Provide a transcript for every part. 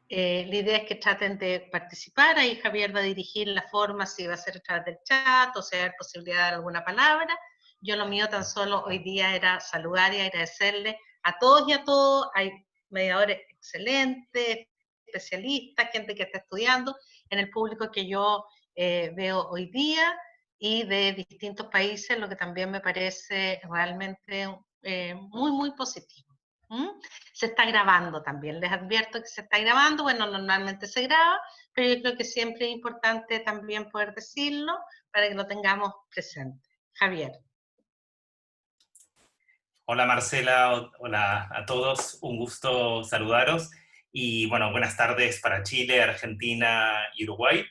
La idea es que traten de participar, ahí Javier va a dirigir la forma, si va a ser a través del chat o si va a haber posibilidad de dar alguna palabra. Yo lo mío tan solo hoy día era saludar y agradecerle a todos y a todos. Hay mediadores excelentes, especialistas, gente que está estudiando en el público que yo veo hoy día y de distintos países, lo que también me parece realmente muy, muy positivo. ¿Mm? Se está grabando también, les advierto que se está grabando, bueno, normalmente se graba, pero yo creo que siempre es importante también poder decirlo para que lo tengamos presente. Javier. Hola Marcela, hola a todos, un gusto saludaros y bueno, buenas tardes para Chile, Argentina y Uruguay.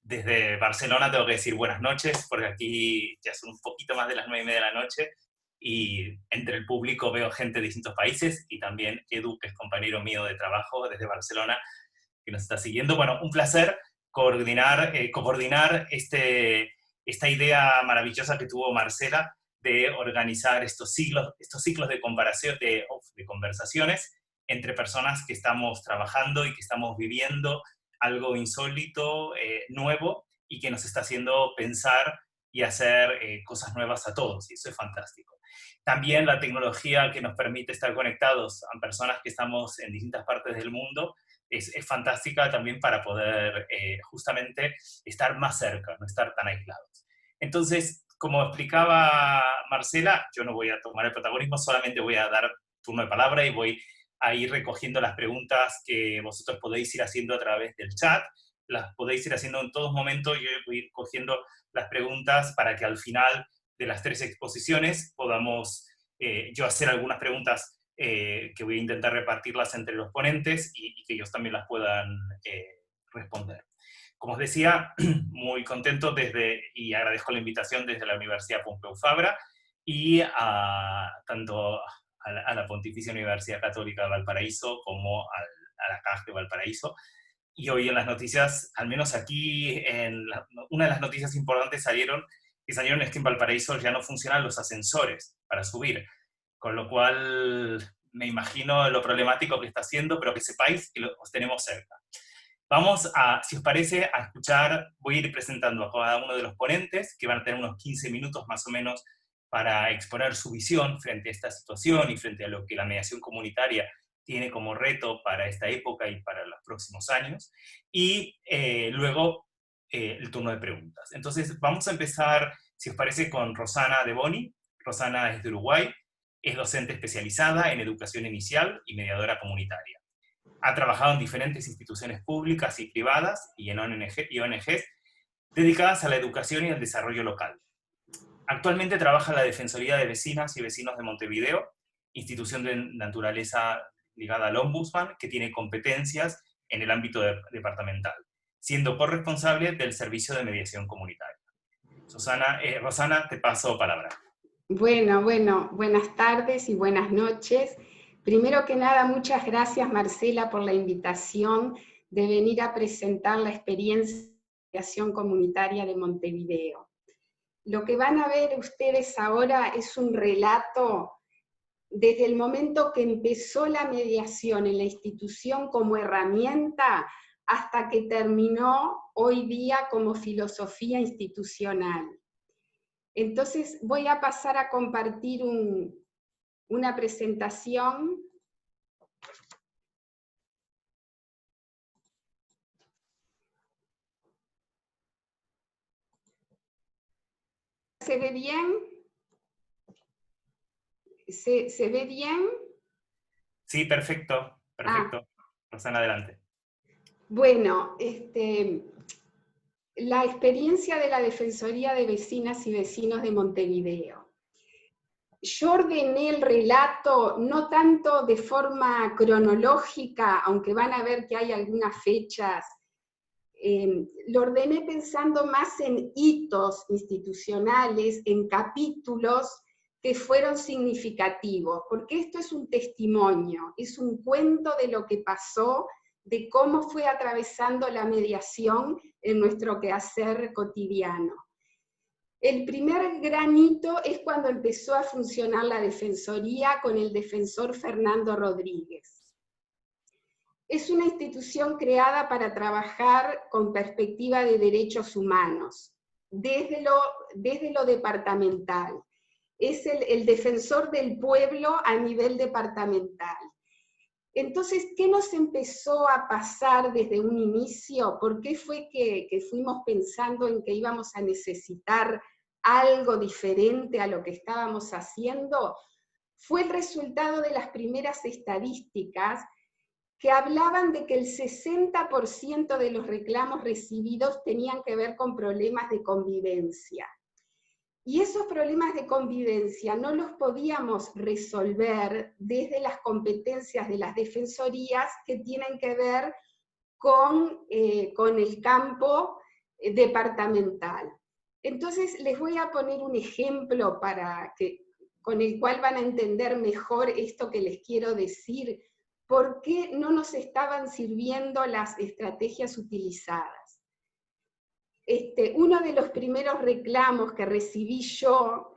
Desde Barcelona tengo que decir buenas noches, porque aquí ya son un poquito más de las 9:30 de la noche y entre el público veo gente de distintos países y también Edu, que es compañero mío de trabajo desde Barcelona, que nos está siguiendo. Bueno, un placer coordinar esta idea maravillosa que tuvo Marcela de organizar estos ciclos de comparación, de conversaciones entre personas que estamos trabajando y que estamos viviendo algo insólito, nuevo, y que nos está haciendo pensar y hacer cosas nuevas a todos, y eso es fantástico. También la tecnología que nos permite estar conectados a personas que estamos en distintas partes del mundo es fantástica también para poder justamente estar más cerca, no estar tan aislados. Entonces, como explicaba Marcela, yo no voy a tomar el protagonismo, solamente voy a dar turno de palabra y voy a ir recogiendo las preguntas que vosotros podéis ir haciendo a través del chat, las podéis ir haciendo en todos momentos, yo voy a ir cogiendo las preguntas para que al final de las 3 exposiciones podamos yo hacer algunas preguntas que voy a intentar repartirlas entre los ponentes y que ellos también las puedan responder. Como os decía, muy contento y agradezco la invitación desde la Universidad Pompeu Fabra y tanto a la Pontificia Universidad Católica de Valparaíso como a la CAJ de Valparaíso. Y hoy en las noticias, al menos aquí, una de las noticias importantes que salieron es que en Valparaíso ya no funcionan los ascensores para subir, con lo cual me imagino lo problemático que está siendo, pero que sepáis que os tenemos cerca. Vamos a, si os parece, a escuchar, voy a ir presentando a cada uno de los ponentes, que van a tener unos 15 minutos más o menos para exponer su visión frente a esta situación y frente a lo que la mediación comunitaria tiene como reto para esta época y para los próximos años. Y luego el turno de preguntas. Entonces vamos a empezar, si os parece, con Rosana De Boni. Rosana es de Uruguay, es docente especializada en educación inicial y mediadora comunitaria. Ha trabajado en diferentes instituciones públicas y privadas y en ONGs dedicadas a la educación y al desarrollo local. Actualmente trabaja en la Defensoría de Vecinas y Vecinos de Montevideo, institución de naturaleza ligada al Ombudsman, que tiene competencias en el ámbito departamental, siendo corresponsable del Servicio de Mediación Comunitaria. Rosana, te paso palabra. Bueno, buenas tardes y buenas noches. Primero que nada, muchas gracias Marcela por la invitación de venir a presentar la experiencia de mediación comunitaria de Montevideo. Lo que van a ver ustedes ahora es un relato desde el momento que empezó la mediación en la institución como herramienta hasta que terminó hoy día como filosofía institucional. Entonces voy a pasar a compartir una presentación. ¿Se ve bien? ¿Se ve bien? Sí, perfecto. Rosana, adelante. Bueno, la experiencia de la Defensoría de Vecinas y Vecinos de Montevideo. Yo ordené el relato no tanto de forma cronológica, aunque van a ver que hay algunas fechas, lo ordené pensando más en hitos institucionales, en capítulos que fueron significativos, porque esto es un testimonio, es un cuento de lo que pasó, de cómo fue atravesando la mediación en nuestro quehacer cotidiano. El primer gran hito es cuando empezó a funcionar la Defensoría con el defensor Fernando Rodríguez. Es una institución creada para trabajar con perspectiva de derechos humanos, desde lo departamental. Es el defensor del pueblo a nivel departamental. Entonces, ¿qué nos empezó a pasar desde un inicio? ¿Por qué fue que fuimos pensando en que íbamos a necesitar algo diferente a lo que estábamos haciendo? Fue el resultado de las primeras estadísticas que hablaban de que el 60% de los reclamos recibidos tenían que ver con problemas de convivencia. Y esos problemas de convivencia no los podíamos resolver desde las competencias de las defensorías que tienen que ver con el campo departamental. Entonces les voy a poner un ejemplo con el cual van a entender mejor esto que les quiero decir, por qué no nos estaban sirviendo las estrategias utilizadas. Uno de los primeros reclamos que recibí yo,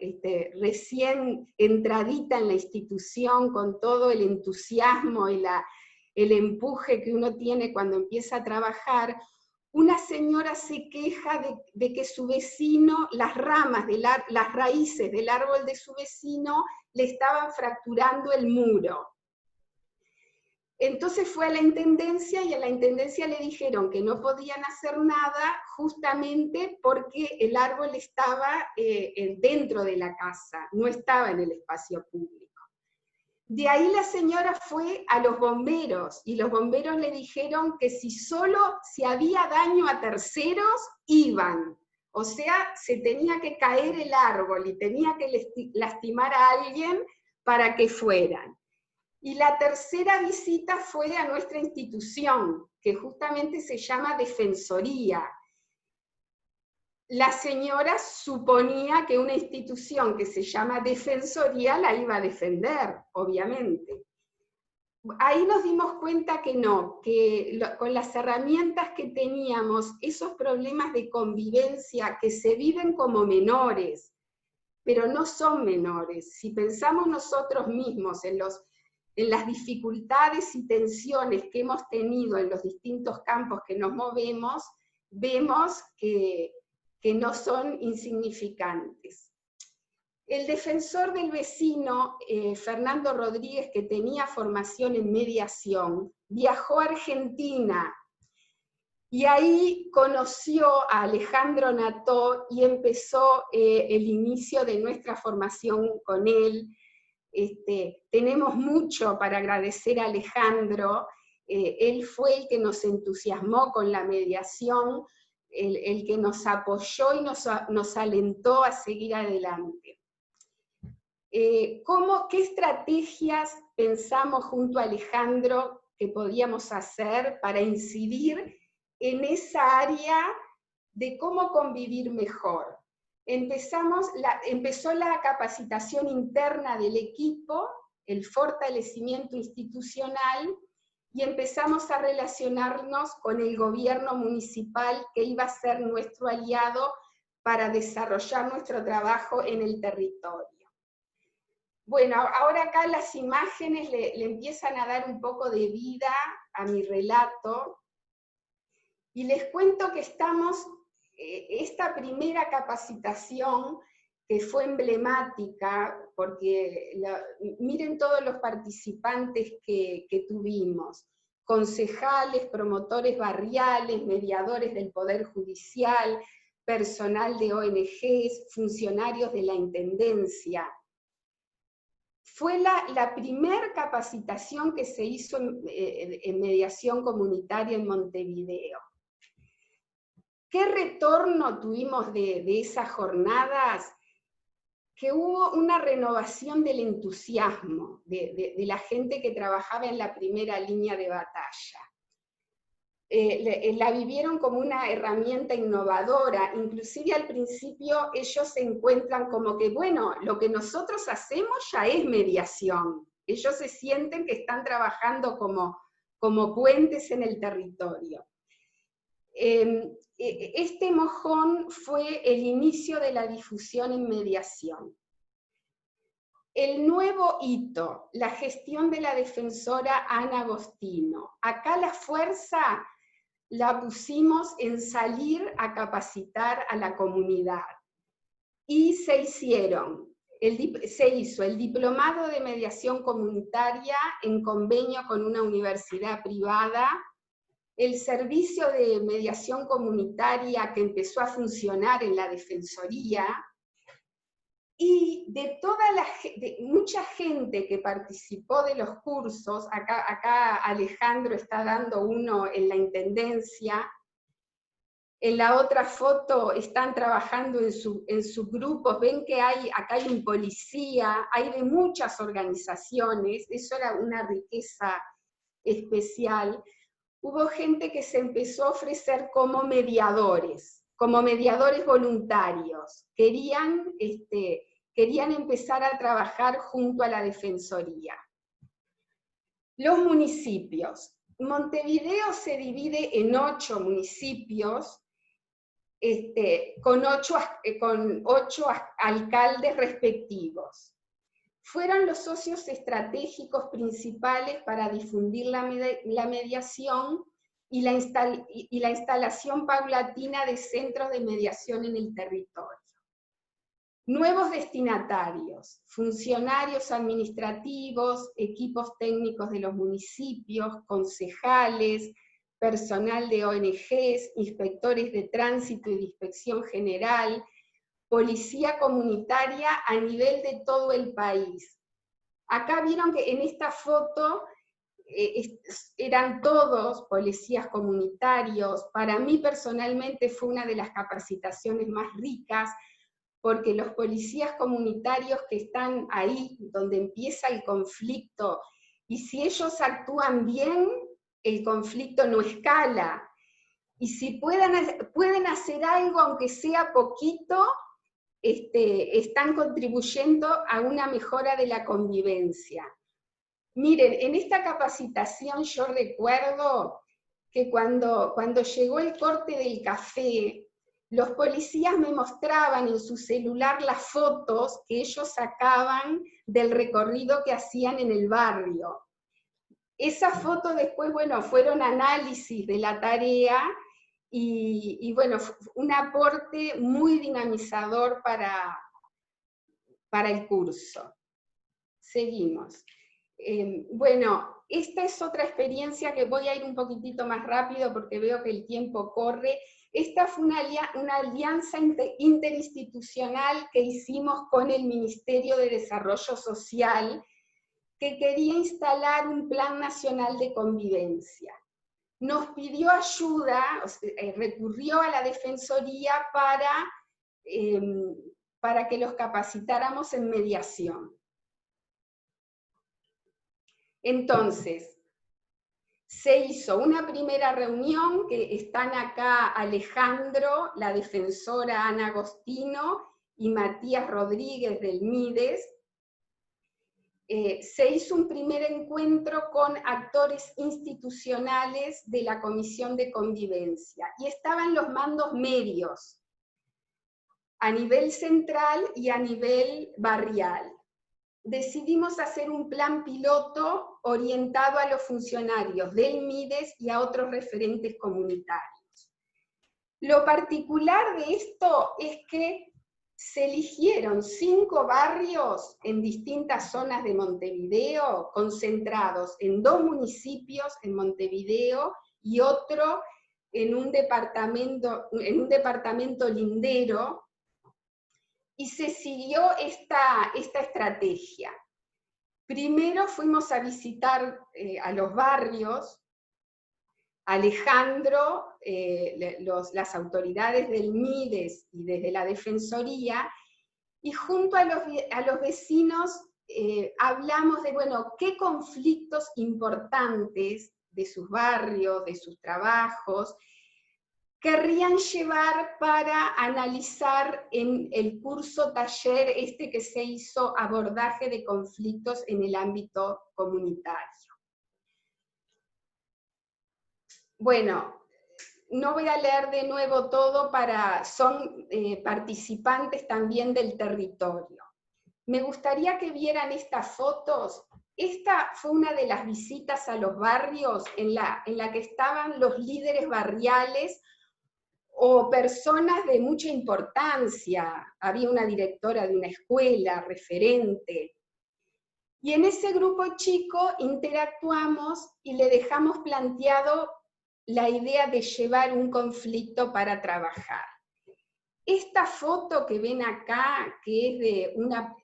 recién entradita en la institución, con todo el entusiasmo y el empuje que uno tiene cuando empieza a trabajar, una señora se queja de que su vecino, las raíces del árbol de su vecino, le estaban fracturando el muro. Entonces fue a la intendencia y a la intendencia le dijeron que no podían hacer nada justamente porque el árbol estaba dentro de la casa, no estaba en el espacio público. De ahí la señora fue a los bomberos y los bomberos le dijeron que si había daño a terceros, iban. O sea, se tenía que caer el árbol y tenía que lastimar a alguien para que fueran. Y la tercera visita fue a nuestra institución, que justamente se llama Defensoría. La señora suponía que una institución que se llama Defensoría la iba a defender, obviamente. Ahí nos dimos cuenta que no, que con las herramientas que teníamos, esos problemas de convivencia que se viven como menores, pero no son menores. Si pensamos nosotros mismos en las dificultades y tensiones que hemos tenido en los distintos campos que nos movemos, vemos que no son insignificantes. El defensor del vecino, Fernando Rodríguez, que tenía formación en mediación, viajó a Argentina y ahí conoció a Alejandro Nató y empezó el inicio de nuestra formación con él. Tenemos mucho para agradecer a Alejandro, él fue el que nos entusiasmó con la mediación, el que nos apoyó y nos alentó a seguir adelante. ¿Qué estrategias pensamos junto a Alejandro que podíamos hacer para incidir en esa área de cómo convivir mejor? Empezó la capacitación interna del equipo, el fortalecimiento institucional, y empezamos a relacionarnos con el gobierno municipal que iba a ser nuestro aliado para desarrollar nuestro trabajo en el territorio. Bueno, ahora acá las imágenes le empiezan a dar un poco de vida a mi relato, y les cuento que esta primera capacitación, que fue emblemática, porque miren todos los participantes que tuvimos, concejales, promotores barriales, mediadores del Poder Judicial, personal de ONGs, funcionarios de la Intendencia. Fue la primera capacitación que se hizo en mediación comunitaria en Montevideo. ¿Qué retorno tuvimos de esas jornadas? Que hubo una renovación del entusiasmo de la gente que trabajaba en la primera línea de batalla. La vivieron como una herramienta innovadora, inclusive al principio ellos se encuentran como que, bueno, lo que nosotros hacemos ya es mediación. Ellos se sienten que están trabajando como puentes en el territorio. Este mojón fue el inicio de la difusión en mediación. El nuevo hito, la gestión de la defensora Ana Agostino. Acá la fuerza la pusimos en salir a capacitar a la comunidad. Y se hizo el diplomado de mediación comunitaria en convenio con una universidad privada, el servicio de mediación comunitaria que empezó a funcionar en la Defensoría, y de mucha gente que participó de los cursos, acá Alejandro está dando uno en la Intendencia, en la otra foto están trabajando en sus grupos, ven que acá hay un policía, hay de muchas organizaciones, eso era una riqueza especial. Hubo gente que se empezó a ofrecer como mediadores voluntarios, querían empezar a trabajar junto a la Defensoría. Los municipios. Montevideo se divide en 8 municipios, con 8 alcaldes respectivos. Fueron los socios estratégicos principales para difundir la mediación y la instalación paulatina de centros de mediación en el territorio. Nuevos destinatarios, funcionarios administrativos, equipos técnicos de los municipios, concejales, personal de ONGs, inspectores de tránsito y de inspección general, policía comunitaria a nivel de todo el país. Acá vieron que en esta foto eran todos policías comunitarios. Para mí personalmente fue una de las capacitaciones más ricas, porque los policías comunitarios que están ahí donde empieza el conflicto, y si ellos actúan bien, el conflicto no escala, y si pueden hacer algo, aunque sea poquito, están contribuyendo a una mejora de la convivencia. Miren, en esta capacitación yo recuerdo que cuando llegó el corte del café, los policías me mostraban en su celular las fotos que ellos sacaban del recorrido que hacían en el barrio. Esas fotos después, bueno, fueron análisis de la tarea y bueno, un aporte muy dinamizador para el curso. Seguimos. Bueno, esta es otra experiencia que voy a ir un poquitito más rápido porque veo que el tiempo corre. Esta fue una alianza interinstitucional que hicimos con el Ministerio de Desarrollo Social, que quería instalar un Plan Nacional de Convivencia. Nos pidió ayuda, recurrió a la Defensoría para que los capacitáramos en mediación. Entonces, se hizo una primera reunión, que están acá Alejandro, la defensora Ana Agostino, y Matías Rodríguez del MIDES. Se hizo un primer encuentro con actores institucionales de la Comisión de Convivencia, y estaban los mandos medios, a nivel central y a nivel barrial. Decidimos hacer un plan piloto orientado a los funcionarios del MIDES y a otros referentes comunitarios. Lo particular de esto es que se eligieron 5 barrios en distintas zonas de Montevideo, concentrados en 2 municipios en Montevideo y otro en un departamento lindero, y se siguió esta estrategia. Primero fuimos a visitar a los barrios, Alejandro, las autoridades del MIDES y desde la Defensoría, y junto a los vecinos hablamos de, bueno, qué conflictos importantes de sus barrios, de sus trabajos, querrían llevar para analizar en el curso taller que se hizo, abordaje de conflictos en el ámbito comunitario. Bueno, no voy a leer de nuevo todo, son participantes también del territorio. Me gustaría que vieran estas fotos. Esta fue una de las visitas a los barrios en la que estaban los líderes barriales o personas de mucha importancia. Había una directora de una escuela, referente. Y en ese grupo chico interactuamos y le dejamos planteado la idea de llevar un conflicto para trabajar. Esta foto que ven acá, que es de una...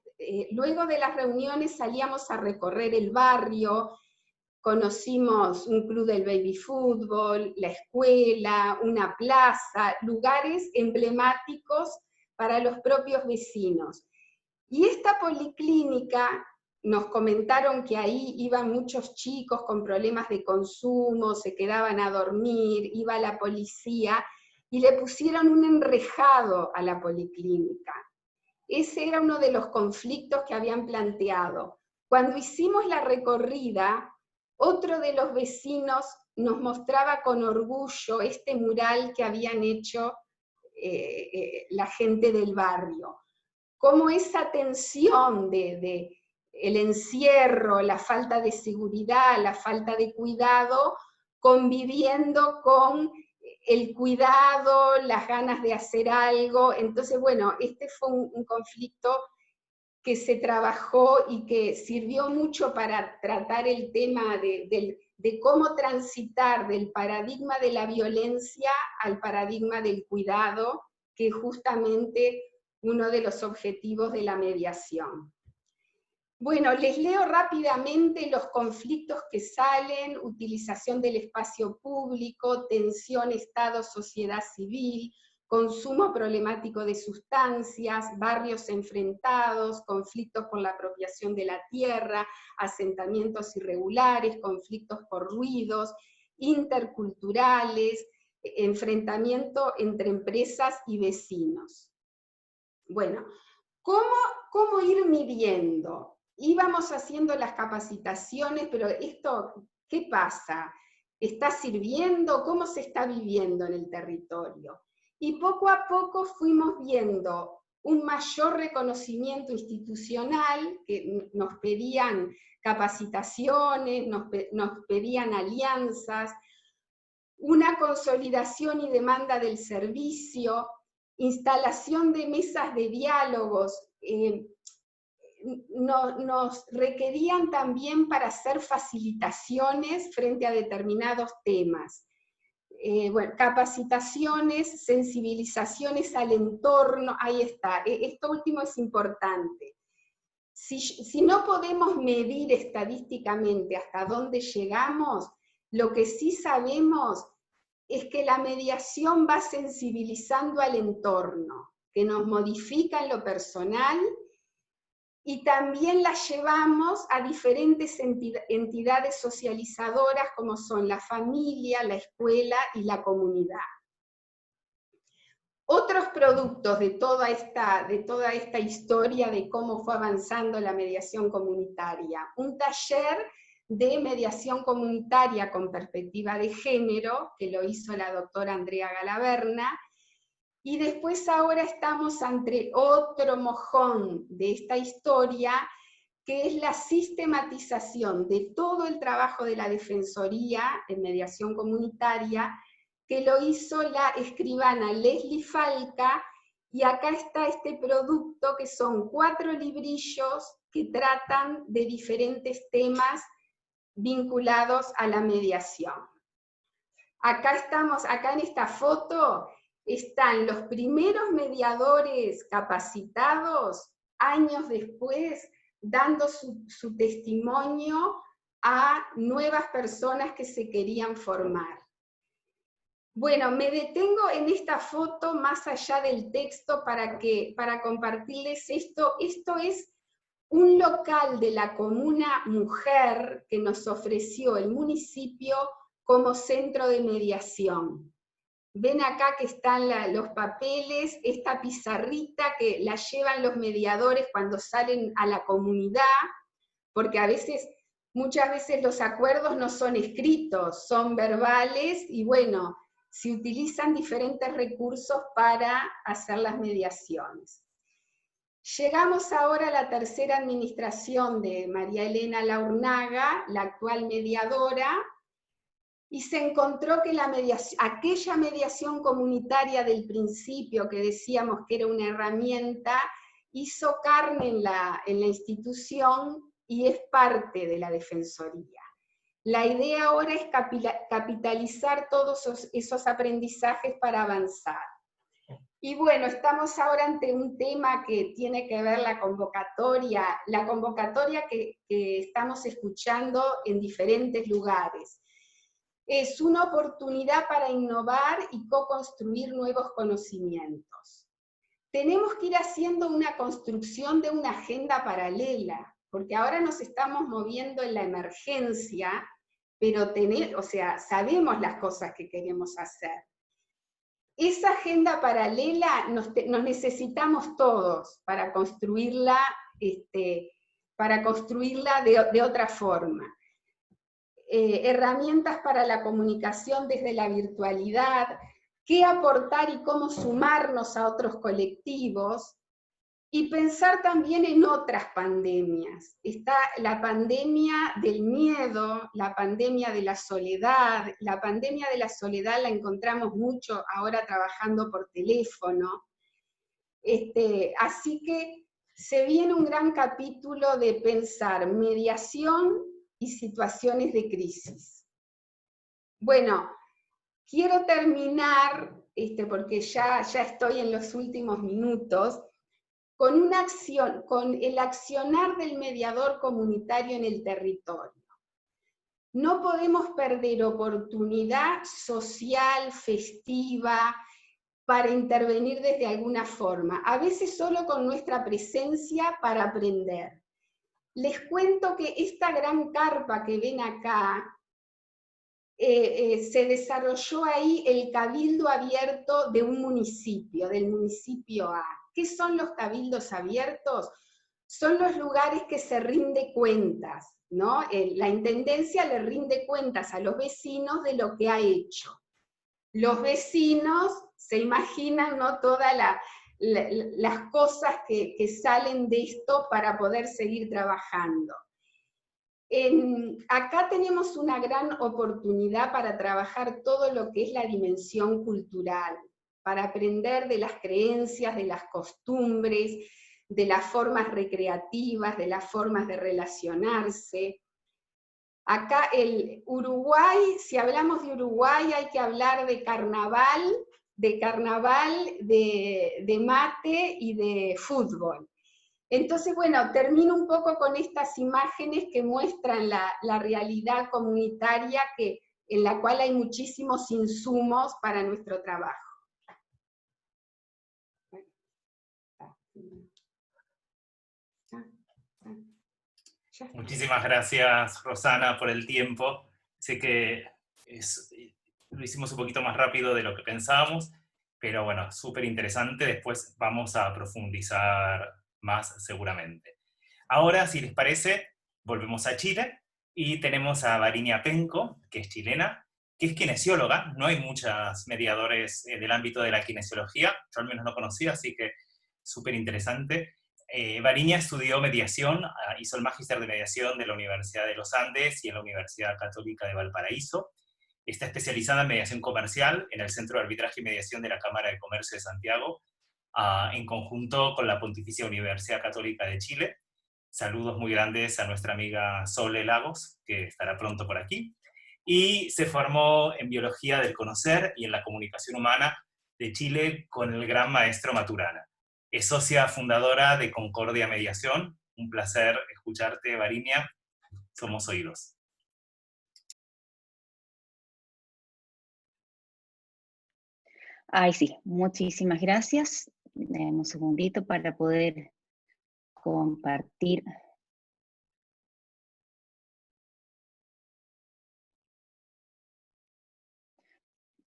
luego de las reuniones salíamos a recorrer el barrio, conocimos un club del baby fútbol, la escuela, una plaza, lugares emblemáticos para los propios vecinos. Y esta policlínica, nos comentaron que ahí iban muchos chicos con problemas de consumo, se quedaban a dormir, iba la policía, y le pusieron un enrejado a la policlínica. Ese era uno de los conflictos que habían planteado. Cuando hicimos la recorrida, otro de los vecinos nos mostraba con orgullo este mural que habían hecho la gente del barrio. Cómo esa tensión de el encierro, la falta de seguridad, la falta de cuidado, conviviendo con el cuidado, las ganas de hacer algo. Entonces, bueno, este fue un conflicto que se trabajó y que sirvió mucho para tratar el tema de cómo transitar del paradigma de la violencia al paradigma del cuidado, que es justamente uno de los objetivos de la mediación. Bueno, les leo rápidamente los conflictos que salen: utilización del espacio público, tensión Estado-sociedad civil, consumo problemático de sustancias, barrios enfrentados, conflictos por la apropiación de la tierra, asentamientos irregulares, conflictos por ruidos, interculturales, enfrentamiento entre empresas y vecinos. Bueno, ¿cómo ir midiendo? Íbamos haciendo las capacitaciones, pero esto, ¿qué pasa? ¿Está sirviendo? ¿Cómo se está viviendo en el territorio? Y poco a poco fuimos viendo un mayor reconocimiento institucional, que nos pedían capacitaciones, nos pedían alianzas, una consolidación y demanda del servicio, instalación de mesas de diálogos. Nos requerían también para hacer facilitaciones frente a determinados temas. Bueno, capacitaciones, sensibilizaciones al entorno, ahí está. Esto último es importante. Si no podemos medir estadísticamente hasta dónde llegamos, lo que sí sabemos es que la mediación va sensibilizando al entorno, que nos modifica en lo personal, y también la llevamos a diferentes entidades socializadoras como son la familia, la escuela y la comunidad. Otros productos de toda esta historia de cómo fue avanzando la mediación comunitaria: un taller de mediación comunitaria con perspectiva de género, que lo hizo la doctora Andrea Galaverna, y después ahora estamos ante otro mojón de esta historia, que es la sistematización de todo el trabajo de la Defensoría en mediación comunitaria, que lo hizo la escribana Leslie Falca, y acá está este producto que son 4 librillos que tratan de diferentes temas vinculados a la mediación. Acá en esta foto están los primeros mediadores capacitados, años después, dando su testimonio a nuevas personas que se querían formar. Bueno, me detengo en esta foto más allá del texto para compartirles esto. Esto es un local de la Comuna Mujer que nos ofreció el municipio como centro de mediación. Ven acá que están los papeles, esta pizarrita que la llevan los mediadores cuando salen a la comunidad, porque muchas veces los acuerdos no son escritos, son verbales, y bueno, se utilizan diferentes recursos para hacer las mediaciones. Llegamos ahora a la tercera administración de María Elena Laurnaga, la actual mediadora, y se encontró que aquella mediación comunitaria del principio, que decíamos que era una herramienta, hizo carne en la institución y es parte de la Defensoría. La idea ahora es capitalizar todos esos aprendizajes para avanzar. Y bueno, estamos ahora ante un tema que tiene que ver la convocatoria que estamos escuchando en diferentes lugares. Es una oportunidad para innovar y co-construir nuevos conocimientos. Tenemos que ir haciendo una construcción de una agenda paralela, porque ahora nos estamos moviendo en la emergencia, pero sabemos las cosas que queremos hacer. Esa agenda paralela nos necesitamos todos para construirla, de otra forma. Herramientas para la comunicación desde la virtualidad, qué aportar y cómo sumarnos a otros colectivos, y pensar también en otras pandemias. Está la pandemia del miedo, la pandemia de la soledad. La pandemia de la soledad la encontramos mucho ahora trabajando por teléfono. Así que se viene un gran capítulo de pensar mediación y situaciones de crisis. Bueno, quiero terminar, porque ya estoy en los últimos minutos, con el accionar del mediador comunitario en el territorio. No podemos perder oportunidad social, festiva, para intervenir desde alguna forma, a veces solo con nuestra presencia para aprender. Les cuento que esta gran carpa que ven acá, se desarrolló ahí el cabildo abierto de un municipio, del municipio A. ¿Qué son los cabildos abiertos? Son los lugares que se rinde cuentas, ¿no? La intendencia le rinde cuentas a los vecinos de lo que ha hecho. Los vecinos se imaginan, ¿no?, todas las cosas que salen de esto para poder seguir trabajando. Acá tenemos una gran oportunidad para trabajar todo lo que es la dimensión cultural, para aprender de las creencias, de las costumbres, de las formas recreativas, de las formas de relacionarse. Acá el Uruguay, si hablamos de Uruguay hay que hablar de carnaval, de mate y de fútbol. Entonces, bueno, termino un poco con estas imágenes que muestran la realidad comunitaria en la cual hay muchísimos insumos para nuestro trabajo. Muchísimas gracias, Rosana, por el tiempo. Sé que lo hicimos un poquito más rápido de lo que pensábamos, pero bueno, súper interesante. Después vamos a profundizar más seguramente. Ahora, si les parece, volvemos a Chile y tenemos a Varinia Penco, que es chilena, que es kinesióloga. No hay muchos mediadores del ámbito de la kinesiología, yo al menos no conocía, así que súper interesante. Varinia estudió mediación, hizo el magíster de mediación de la Universidad de los Andes y en la Universidad Católica de Valparaíso. Está especializada en mediación comercial en el Centro de Arbitraje y Mediación de la Cámara de Comercio de Santiago, en conjunto con la Pontificia Universidad Católica de Chile. Saludos muy grandes a nuestra amiga Sole Lagos, que estará pronto por aquí. Y se formó en Biología del Conocer y en la Comunicación Humana de Chile con el gran maestro Maturana. Es socia fundadora de Concordia Mediación. Un placer escucharte, Varinia. Somos oídos. Ay, sí, muchísimas gracias. Dame un segundito para poder compartir.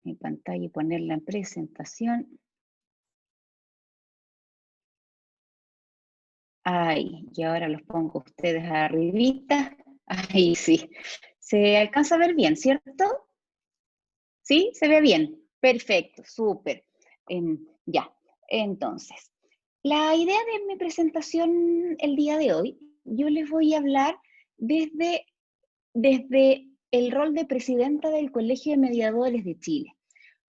Mi pantalla y ponerla en presentación. Ay, y ahora los pongo ustedes arribita. Ahí sí. ¿Se alcanza a ver bien, cierto? ¿Sí? ¿Se ve bien? Perfecto, súper. Ya, entonces. La idea de mi presentación el día de hoy, yo les voy a hablar desde el rol de presidenta del Colegio de Mediadores de Chile.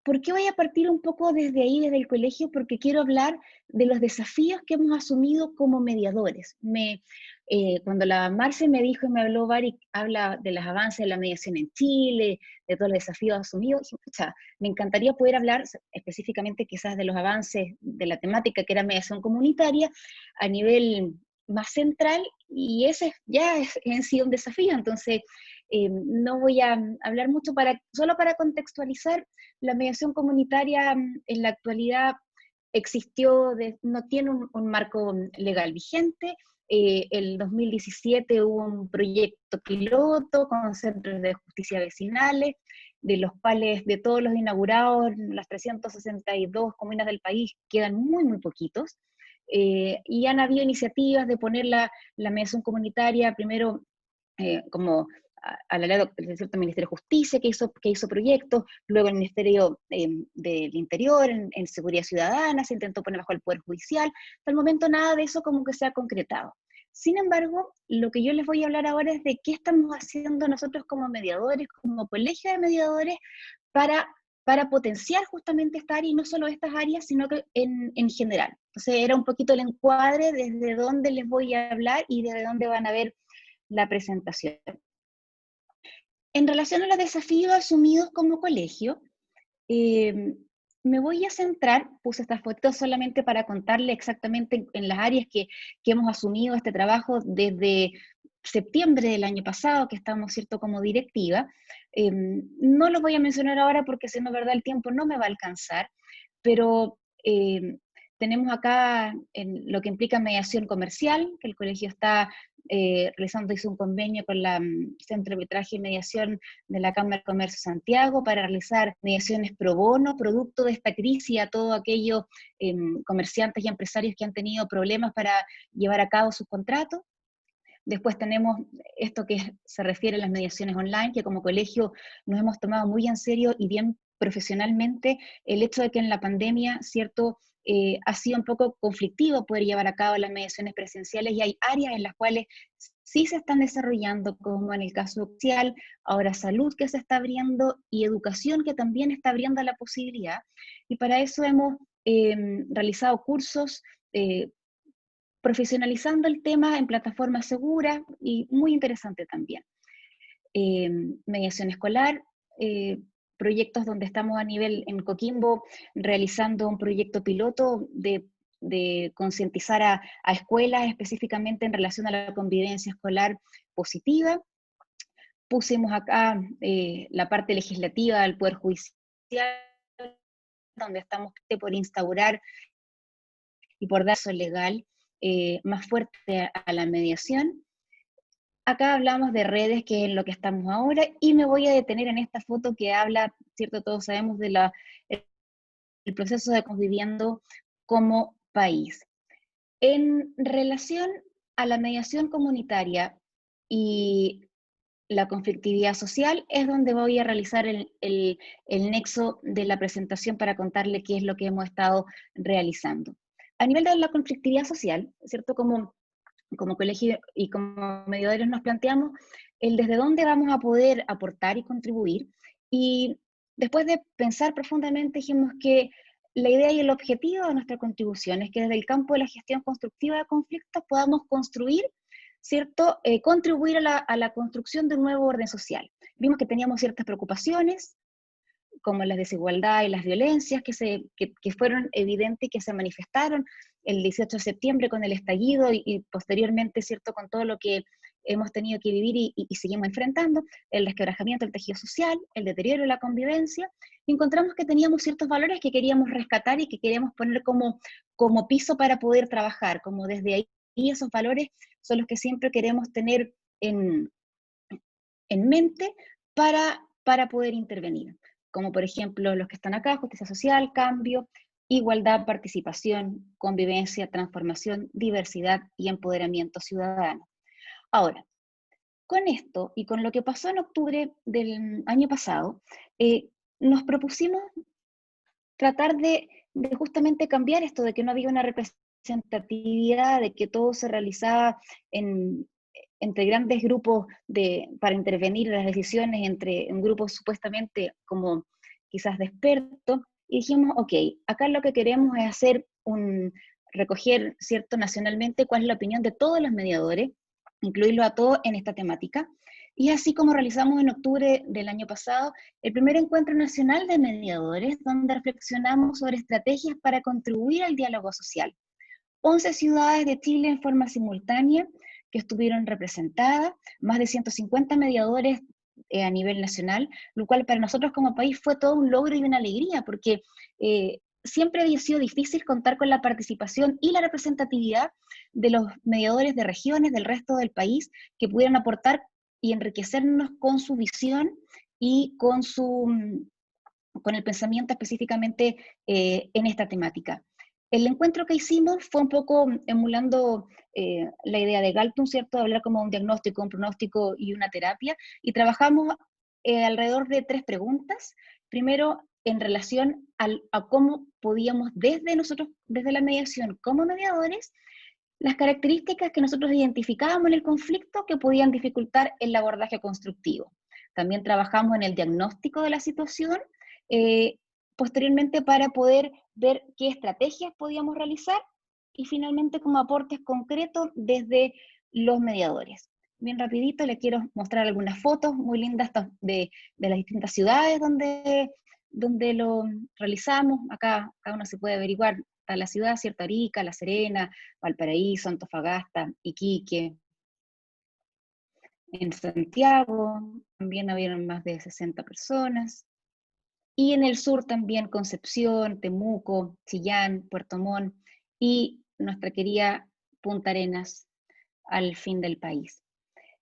¿Por qué voy a partir un poco desde ahí, desde el colegio? Porque quiero hablar de los desafíos que hemos asumido como mediadores. Cuando la Marce me dijo y me habló, habla de los avances de la mediación en Chile, de todos los desafíos asumidos, dije, pucha, me encantaría poder hablar específicamente quizás de los avances de la temática que era mediación comunitaria a nivel más central, y ese ya es en sí un desafío. Entonces no voy a hablar mucho, solo para contextualizar. La mediación comunitaria en la actualidad no tiene un marco legal vigente. El 2017 hubo un proyecto piloto con centros de justicia vecinales, de los cuales de todos los inaugurados, las 362 comunas del país quedan muy, muy poquitos. Y han habido iniciativas de poner la mediación comunitaria primero como a la lado del cierto Ministerio de Justicia, que hizo proyectos, luego el Ministerio del Interior, en Seguridad Ciudadana, se intentó poner bajo el Poder Judicial. Hasta el momento nada de eso como que se ha concretado. Sin embargo, lo que yo les voy a hablar ahora es de qué estamos haciendo nosotros como mediadores, como colegio de mediadores, para potenciar justamente esta área, y no solo estas áreas, sino que en general. Entonces era un poquito el encuadre desde dónde les voy a hablar y desde dónde van a ver la presentación. En relación a los desafíos asumidos como colegio, me voy a centrar, puse estas fotos solamente para contarle exactamente en las áreas que hemos asumido este trabajo desde septiembre del año pasado, que estamos, ¿cierto?, como directiva. No los voy a mencionar ahora porque si no, verdad, el tiempo no me va a alcanzar, pero tenemos acá en lo que implica mediación comercial, que el colegio está hizo un convenio con la Centro de Arbitraje y Mediación de la Cámara de Comercio Santiago para realizar mediaciones pro bono, producto de esta crisis, a todos aquellos comerciantes y empresarios que han tenido problemas para llevar a cabo sus contratos. Después tenemos esto que se refiere a las mediaciones online, que como colegio nos hemos tomado muy en serio y bien profesionalmente el hecho de que en la pandemia, ¿cierto?, ha sido un poco conflictivo poder llevar a cabo las mediaciones presenciales, y hay áreas en las cuales sí se están desarrollando, como en el caso social, ahora salud que se está abriendo y educación que también está abriendo la posibilidad, y para eso hemos realizado cursos profesionalizando el tema en plataformas seguras y muy interesante también. Mediación escolar, proyectos donde estamos a nivel en Coquimbo realizando un proyecto piloto de concientizar a escuelas específicamente en relación a la convivencia escolar positiva. Pusimos acá la parte legislativa del Poder Judicial, donde estamos por instaurar y por dar eso legal más fuerte a la mediación. Acá hablamos de redes, que es en lo que estamos ahora, y me voy a detener en esta foto que habla, ¿cierto? Todos sabemos de el proceso de conviviendo como país. En relación a la mediación comunitaria y la conflictividad social, es donde voy a realizar el nexo de la presentación para contarle qué es lo que hemos estado realizando. A nivel de la conflictividad social, ¿cierto? Como colegio y como mediadores nos planteamos el desde dónde vamos a poder aportar y contribuir, y después de pensar profundamente dijimos que la idea y el objetivo de nuestra contribución es que desde el campo de la gestión constructiva de conflictos podamos construir, ¿cierto? Contribuir a la construcción de un nuevo orden social. Vimos que teníamos ciertas preocupaciones, como las desigualdades y las violencias que fueron evidentes y que se manifestaron el 18 de septiembre con el estallido y posteriormente, ¿cierto?, con todo lo que hemos tenido que vivir y seguimos enfrentando, el desquebrajamiento del tejido social, el deterioro de la convivencia, y encontramos que teníamos ciertos valores que queríamos rescatar y que queríamos poner como piso para poder trabajar, como desde ahí, y esos valores son los que siempre queremos tener en mente para poder intervenir, como por ejemplo los que están acá: justicia social, cambio, igualdad, participación, convivencia, transformación, diversidad y empoderamiento ciudadano. Ahora, con esto y con lo que pasó en octubre del año pasado, nos propusimos tratar de justamente cambiar esto de que no había una representación representatividad, de que todo se realizaba entre grandes grupos para intervenir en las decisiones, entre un grupo supuestamente como quizás de expertos, y dijimos, ok, acá lo que queremos es recoger, ¿cierto?, nacionalmente cuál es la opinión de todos los mediadores, incluirlo a todos en esta temática, y así como realizamos en octubre del año pasado el primer encuentro nacional de mediadores, donde reflexionamos sobre estrategias para contribuir al diálogo social. 11 ciudades de Chile en forma simultánea que estuvieron representadas, más de 150 mediadores a nivel nacional, lo cual para nosotros como país fue todo un logro y una alegría, porque siempre había sido difícil contar con la participación y la representatividad de los mediadores de regiones del resto del país que pudieran aportar y enriquecernos con su visión y con el pensamiento específicamente en esta temática. El encuentro que hicimos fue un poco emulando la idea de Galtung, ¿cierto? De hablar como un diagnóstico, un pronóstico y una terapia, y trabajamos alrededor de 3 preguntas. Primero, en relación a cómo podíamos desde la mediación como mediadores, las características que nosotros identificábamos en el conflicto que podían dificultar el abordaje constructivo. También trabajamos en el diagnóstico de la situación, posteriormente para poder ver qué estrategias podíamos realizar, y finalmente como aportes concretos desde los mediadores. Bien rapidito les quiero mostrar algunas fotos muy lindas de las distintas ciudades donde lo realizamos. Acá cada uno se puede averiguar a la ciudad, ¿cierto? Arica, La Serena, Valparaíso, Antofagasta, Iquique. En Santiago también habían más de 60 personas. Y en el sur también Concepción, Temuco, Chillán, Puerto Montt y nuestra querida Punta Arenas al fin del país.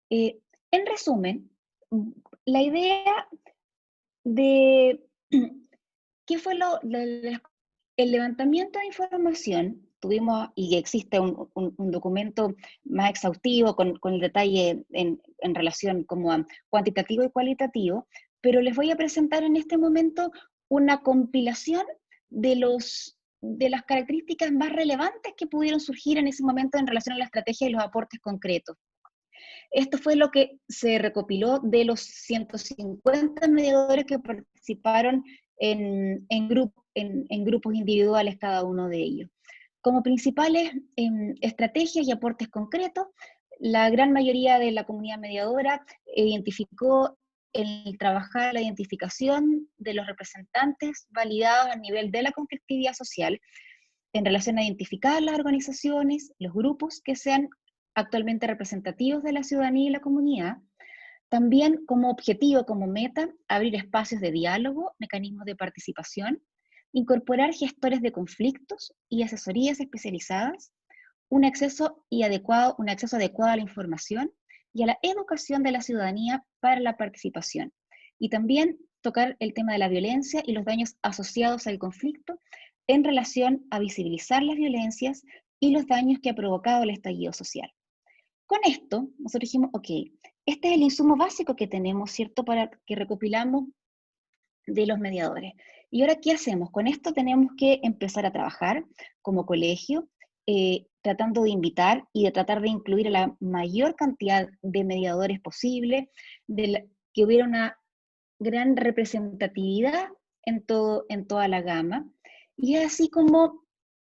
En resumen, la idea de qué fue el levantamiento de información, tuvimos, y existe un documento más exhaustivo con el detalle en relación como a cuantitativo y cualitativo, pero les voy a presentar en este momento una compilación de las características más relevantes que pudieron surgir en ese momento en relación a la estrategia y los aportes concretos. Esto fue lo que se recopiló de los 150 mediadores que participaron en grupos individuales cada uno de ellos. Como principales estrategias y aportes concretos, la gran mayoría de la comunidad mediadora identificó el trabajar la identificación de los representantes validados a nivel de la conflictividad social en relación a identificar las organizaciones, los grupos que sean actualmente representativos de la ciudadanía y la comunidad. También como objetivo, como meta, abrir espacios de diálogo, mecanismos de participación, incorporar gestores de conflictos y asesorías especializadas, un acceso adecuado a la información y a la educación de la ciudadanía para la participación. Y también tocar el tema de la violencia y los daños asociados al conflicto en relación a visibilizar las violencias y los daños que ha provocado el estallido social. Con esto, nosotros dijimos, ok, este es el insumo básico que tenemos, ¿cierto?, para que recopilamos de los mediadores. ¿Y ahora qué hacemos? Con esto tenemos que empezar a trabajar como colegio, tratando de invitar y de tratar de incluir a la mayor cantidad de mediadores posible, que hubiera una gran representatividad en toda la gama. Y así como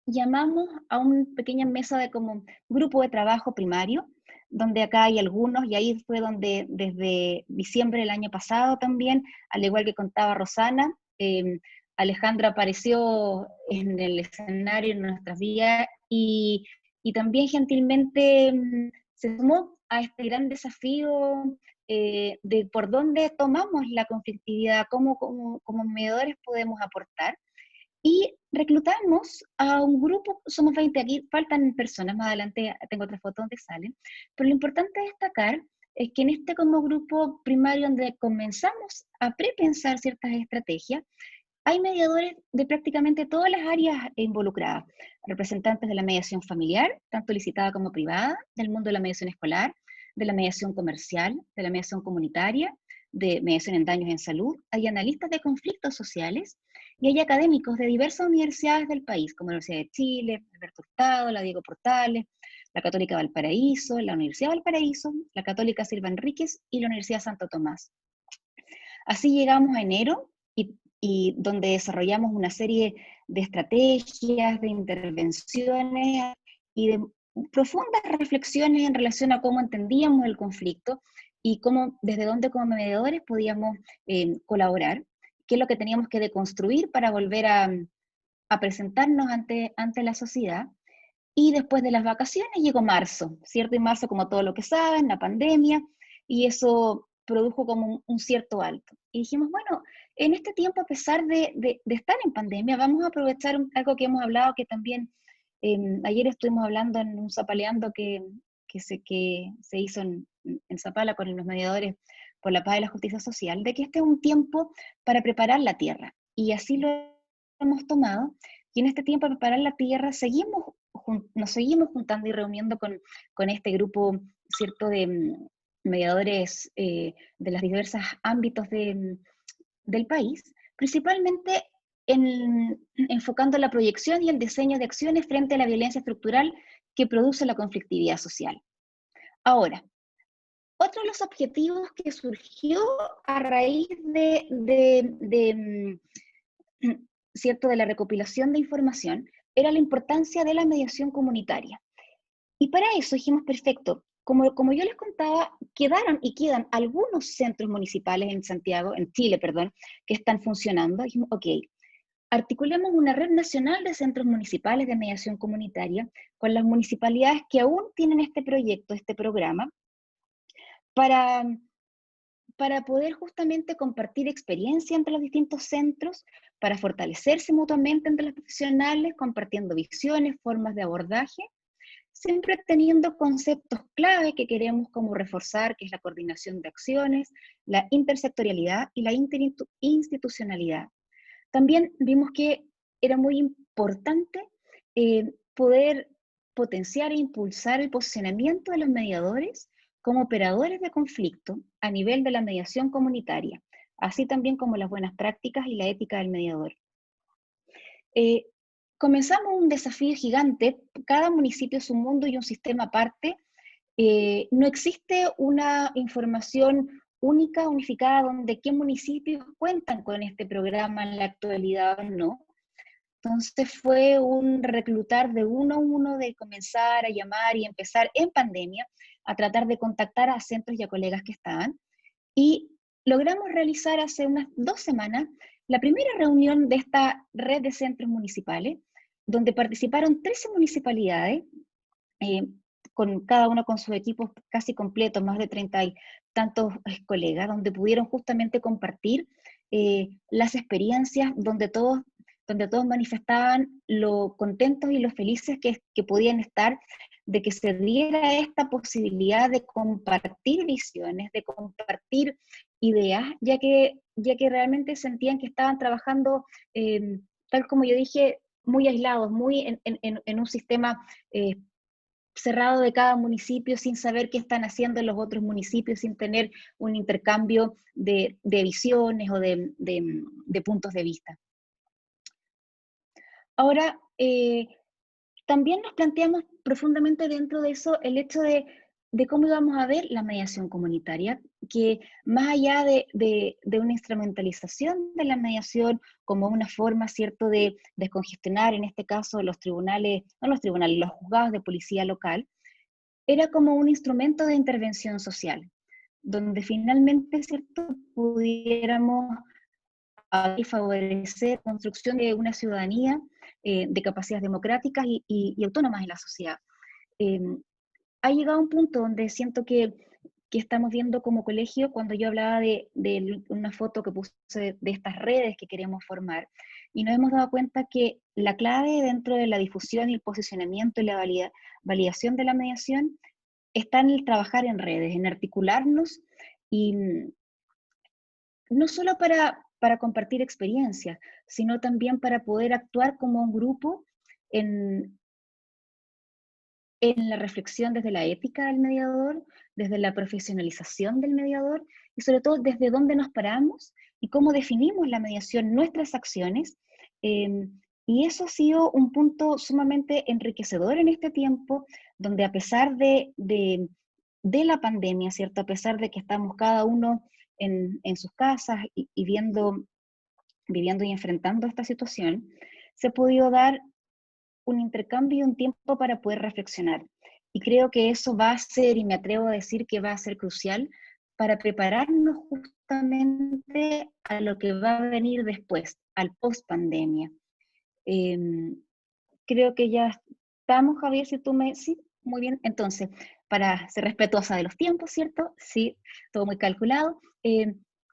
llamamos a una pequeña mesa de como grupo de trabajo primario, donde acá hay algunos, y ahí fue donde desde diciembre del año pasado también, al igual que contaba Rosana, Alejandra apareció en el escenario en nuestras vidas y también gentilmente se sumó a este gran desafío de por dónde tomamos la conflictividad, cómo como mediadores podemos aportar. Y reclutamos a un grupo, somos 20 aquí, faltan personas, más adelante tengo otra foto donde salen, pero lo importante de destacar es que en este como grupo primario donde comenzamos a prepensar ciertas estrategias, hay mediadores de prácticamente todas las áreas involucradas, representantes de la mediación familiar, tanto licitada como privada, del mundo de la mediación escolar, de la mediación comercial, de la mediación comunitaria, de mediación en daños en salud, hay analistas de conflictos sociales, y hay académicos de diversas universidades del país, como la Universidad de Chile, Alberto Hurtado, la Diego Portales, la Católica Valparaíso, la Universidad de Valparaíso, la Católica Silva Enríquez y la Universidad Santo Tomás. Así llegamos a enero y donde desarrollamos una serie de estrategias, de intervenciones y de profundas reflexiones en relación a cómo entendíamos el conflicto y cómo, desde dónde como mediadores podíamos colaborar, qué es lo que teníamos que deconstruir para volver a presentarnos ante la sociedad. Y después de las vacaciones llegó marzo, ¿cierto? Y marzo, como todo lo que saben, la pandemia, y eso produjo como un cierto alto. Y dijimos, bueno, en este tiempo, a pesar de estar en pandemia, vamos a aprovechar algo que hemos hablado, que también ayer estuvimos hablando en un Zapaleando que se hizo en Zapala con los mediadores por la paz y la justicia social, de que este es un tiempo para preparar la tierra. Y así lo hemos tomado, y en este tiempo de preparar la tierra nos seguimos juntando y reuniendo con este grupo, ¿cierto?, de mediadores de los diversos ámbitos del país, principalmente enfocando la proyección y el diseño de acciones frente a la violencia estructural que produce la conflictividad social. Ahora, otro de los objetivos que surgió a raíz ¿cierto?, de la recopilación de información era la importancia de la mediación comunitaria. Y para eso dijimos, perfecto, como yo les contaba, quedaron y quedan algunos centros municipales en Chile, que están funcionando. Dijimos, ok, articulemos una red nacional de centros municipales de mediación comunitaria con las municipalidades que aún tienen este proyecto, este programa, para poder justamente compartir experiencia entre los distintos centros, para fortalecerse mutuamente entre los profesionales, compartiendo visiones, formas de abordaje, siempre teniendo conceptos clave que queremos como reforzar, que es la coordinación de acciones, la intersectorialidad y la interinstitucionalidad. También vimos que era muy importante poder potenciar e impulsar el posicionamiento de los mediadores como operadores de conflicto a nivel de la mediación comunitaria, así también como las buenas prácticas y la ética del mediador. Comenzamos un desafío gigante, cada municipio es un mundo y un sistema aparte. No existe una información única, unificada, donde qué municipios cuentan con este programa en la actualidad o no. Entonces fue un reclutar de uno a uno, de comenzar a llamar y empezar en pandemia a tratar de contactar a centros y a colegas que estaban. Y logramos realizar hace unas 2 semanas la primera reunión de esta red de centros municipales, donde participaron 13 municipalidades, con cada uno con sus equipos casi completos, más de 30 y tantos colegas, donde pudieron justamente compartir las experiencias, donde todos manifestaban lo contentos y lo felices que podían estar de que se diera esta posibilidad de compartir visiones, de compartir ideas, ya que realmente sentían que estaban trabajando, tal como yo dije, muy aislados, muy en un sistema cerrado de cada municipio, sin saber qué están haciendo los otros municipios, sin tener un intercambio de visiones o de puntos de vista. Ahora, también nos planteamos profundamente dentro de eso el hecho de cómo íbamos a ver la mediación comunitaria, que más allá de una instrumentalización de la mediación como una forma, ¿cierto?, de descongestionar, en este caso, los juzgados de policía local, era como un instrumento de intervención social, donde finalmente, ¿cierto?, pudiéramos favorecer la construcción de una ciudadanía de capacidades democráticas y autónomas en la sociedad. Ha llegado un punto donde siento que estamos viendo como colegio, cuando yo hablaba de una foto que puse de estas redes que queremos formar, y nos hemos dado cuenta que la clave dentro de la difusión y el posicionamiento y la validación de la mediación está en el trabajar en redes, en articularnos, y no solo para compartir experiencias, sino también para poder actuar como un grupo en la reflexión desde la ética del mediador, desde la profesionalización del mediador, y sobre todo desde dónde nos paramos y cómo definimos la mediación, nuestras acciones, Y eso ha sido un punto sumamente enriquecedor en este tiempo, donde a pesar de la pandemia, ¿cierto? A pesar de que estamos cada uno en sus casas y viviendo y enfrentando esta situación, se ha podido dar un intercambio y un tiempo para poder reflexionar. Y creo que eso va a ser, y me atrevo a decir que va a ser crucial, para prepararnos justamente a lo que va a venir después, al post-pandemia. Creo que ya estamos, Javier, si tú me... Sí, muy bien. Entonces, para ser respetuosa de los tiempos, ¿cierto? Sí, todo muy calculado.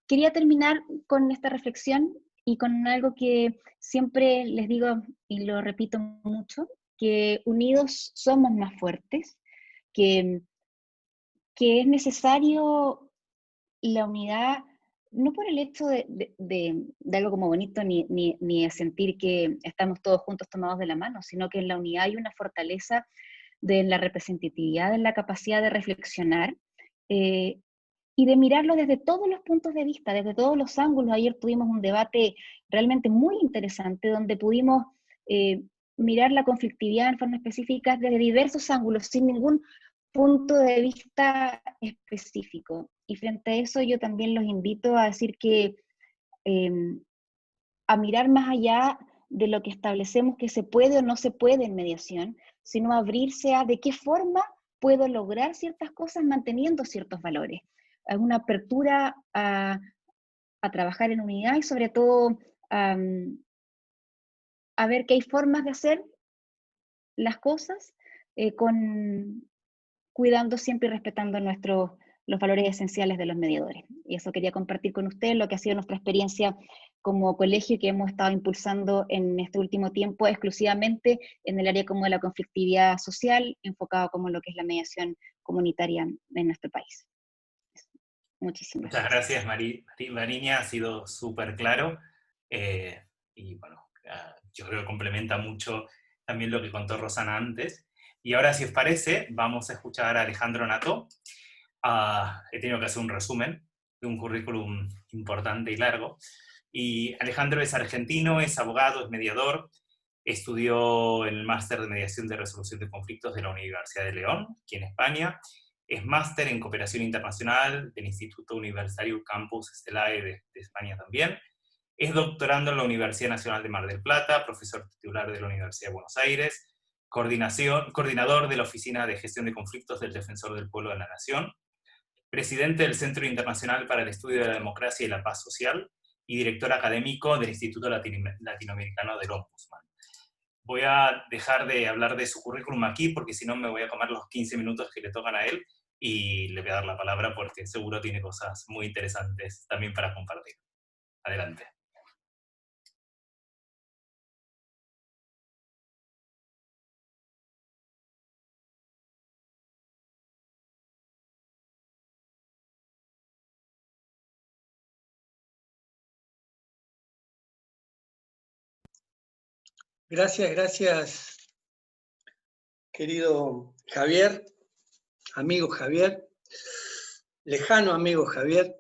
Quería terminar con esta reflexión y con algo que siempre les digo y lo repito mucho, que unidos somos más fuertes, que es necesario la unidad, no por el hecho de algo como bonito, ni de sentir que estamos todos juntos tomados de la mano, sino que en la unidad hay una fortaleza de la representatividad, de la capacidad de reflexionar, y de mirarlo desde todos los puntos de vista, desde todos los ángulos. Ayer tuvimos un debate realmente muy interesante donde pudimos mirar la conflictividad en forma específica desde diversos ángulos, sin ningún punto de vista específico. Y frente a eso yo también los invito a decir que a mirar más allá de lo que establecemos que se puede o no se puede en mediación, sino abrirse a de qué forma puedo lograr ciertas cosas manteniendo ciertos valores. Una apertura a trabajar en unidad y sobre todo a ver que hay formas de hacer las cosas cuidando siempre y respetando los valores esenciales de los mediadores. Y eso quería compartir con ustedes, lo que ha sido nuestra experiencia como colegio que hemos estado impulsando en este último tiempo exclusivamente en el área como de la conflictividad social, enfocado como lo que es la mediación comunitaria en nuestro país. Muchísimas Muchas gracias, Mariña, ha sido súper claro. Y bueno, yo creo que complementa mucho también lo que contó Rosana antes. Y ahora, si os parece, vamos a escuchar a Alejandro Nató. He tenido que hacer un resumen de un currículum importante y largo. Y Alejandro es argentino, es abogado, es mediador, estudió el máster de mediación de resolución de conflictos de la Universidad de León, aquí en España. Es máster en cooperación internacional del Instituto Universitario Campus Estelae de España también. Es doctorando en la Universidad Nacional de Mar del Plata, profesor titular de la Universidad de Buenos Aires, coordinador de la Oficina de Gestión de Conflictos del Defensor del Pueblo de la Nación, presidente del Centro Internacional para el Estudio de la Democracia y la Paz Social, y director académico del Instituto Latinoamericano del Ombudsman. Voy a dejar de hablar de su currículum aquí, porque si no me voy a comer los 15 minutos que le tocan a él, y le voy a dar la palabra porque seguro tiene cosas muy interesantes también para compartir. Adelante. Gracias, querido Javier, amigo Javier, lejano amigo Javier.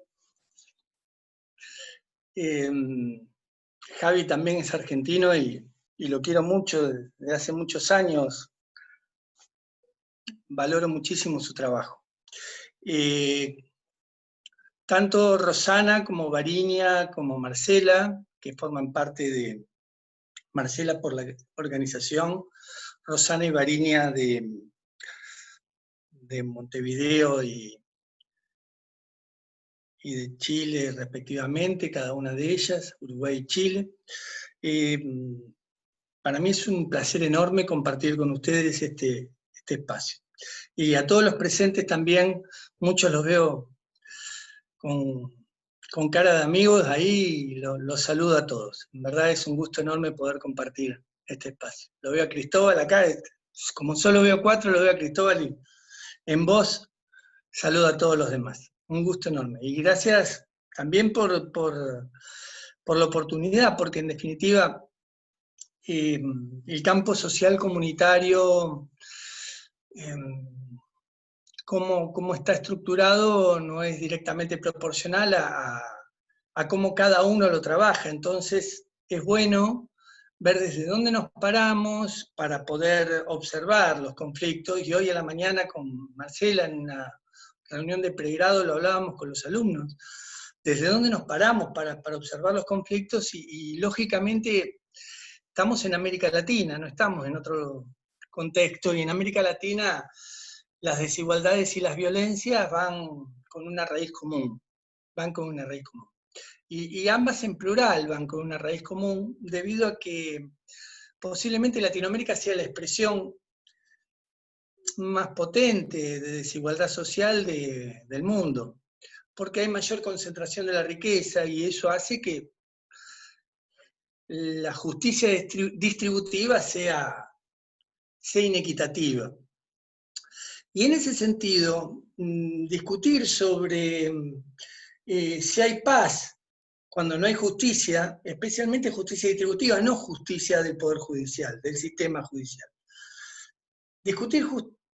Javi también es argentino y lo quiero mucho desde hace muchos años. Valoro muchísimo su trabajo. Tanto Rosana como Variña como Marcela, que forman parte de Marcela por la organización, Rosana y Variña de Montevideo y de Chile respectivamente, cada una de ellas, Uruguay y Chile. Para mí es un placer enorme compartir con ustedes este espacio. Y a todos los presentes también, muchos los veo con cara de amigos ahí, y los saludo a todos. En verdad es un gusto enorme poder compartir este espacio. Lo veo a Cristóbal acá, como solo veo 4, lo veo a Cristóbal y en voz saludo a todos los demás. Un gusto enorme. Y gracias también por la oportunidad, porque en definitiva el campo social comunitario, cómo está estructurado, no es directamente proporcional a cómo cada uno lo trabaja. Entonces es bueno ver desde dónde nos paramos para poder observar los conflictos, y hoy a la mañana con Marcela en una reunión de pregrado lo hablábamos con los alumnos, desde dónde nos paramos para observar los conflictos, y lógicamente estamos en América Latina, no estamos en otro contexto, y en América Latina las desigualdades y las violencias van con una raíz común, y ambas en plural van con una raíz común, debido a que posiblemente Latinoamérica sea la expresión más potente de desigualdad social del mundo, porque hay mayor concentración de la riqueza, y eso hace que la justicia distributiva sea inequitativa. Y en ese sentido, discutir sobre si hay paz cuando no hay justicia, especialmente justicia distributiva, no justicia del Poder Judicial, del sistema judicial. Discutir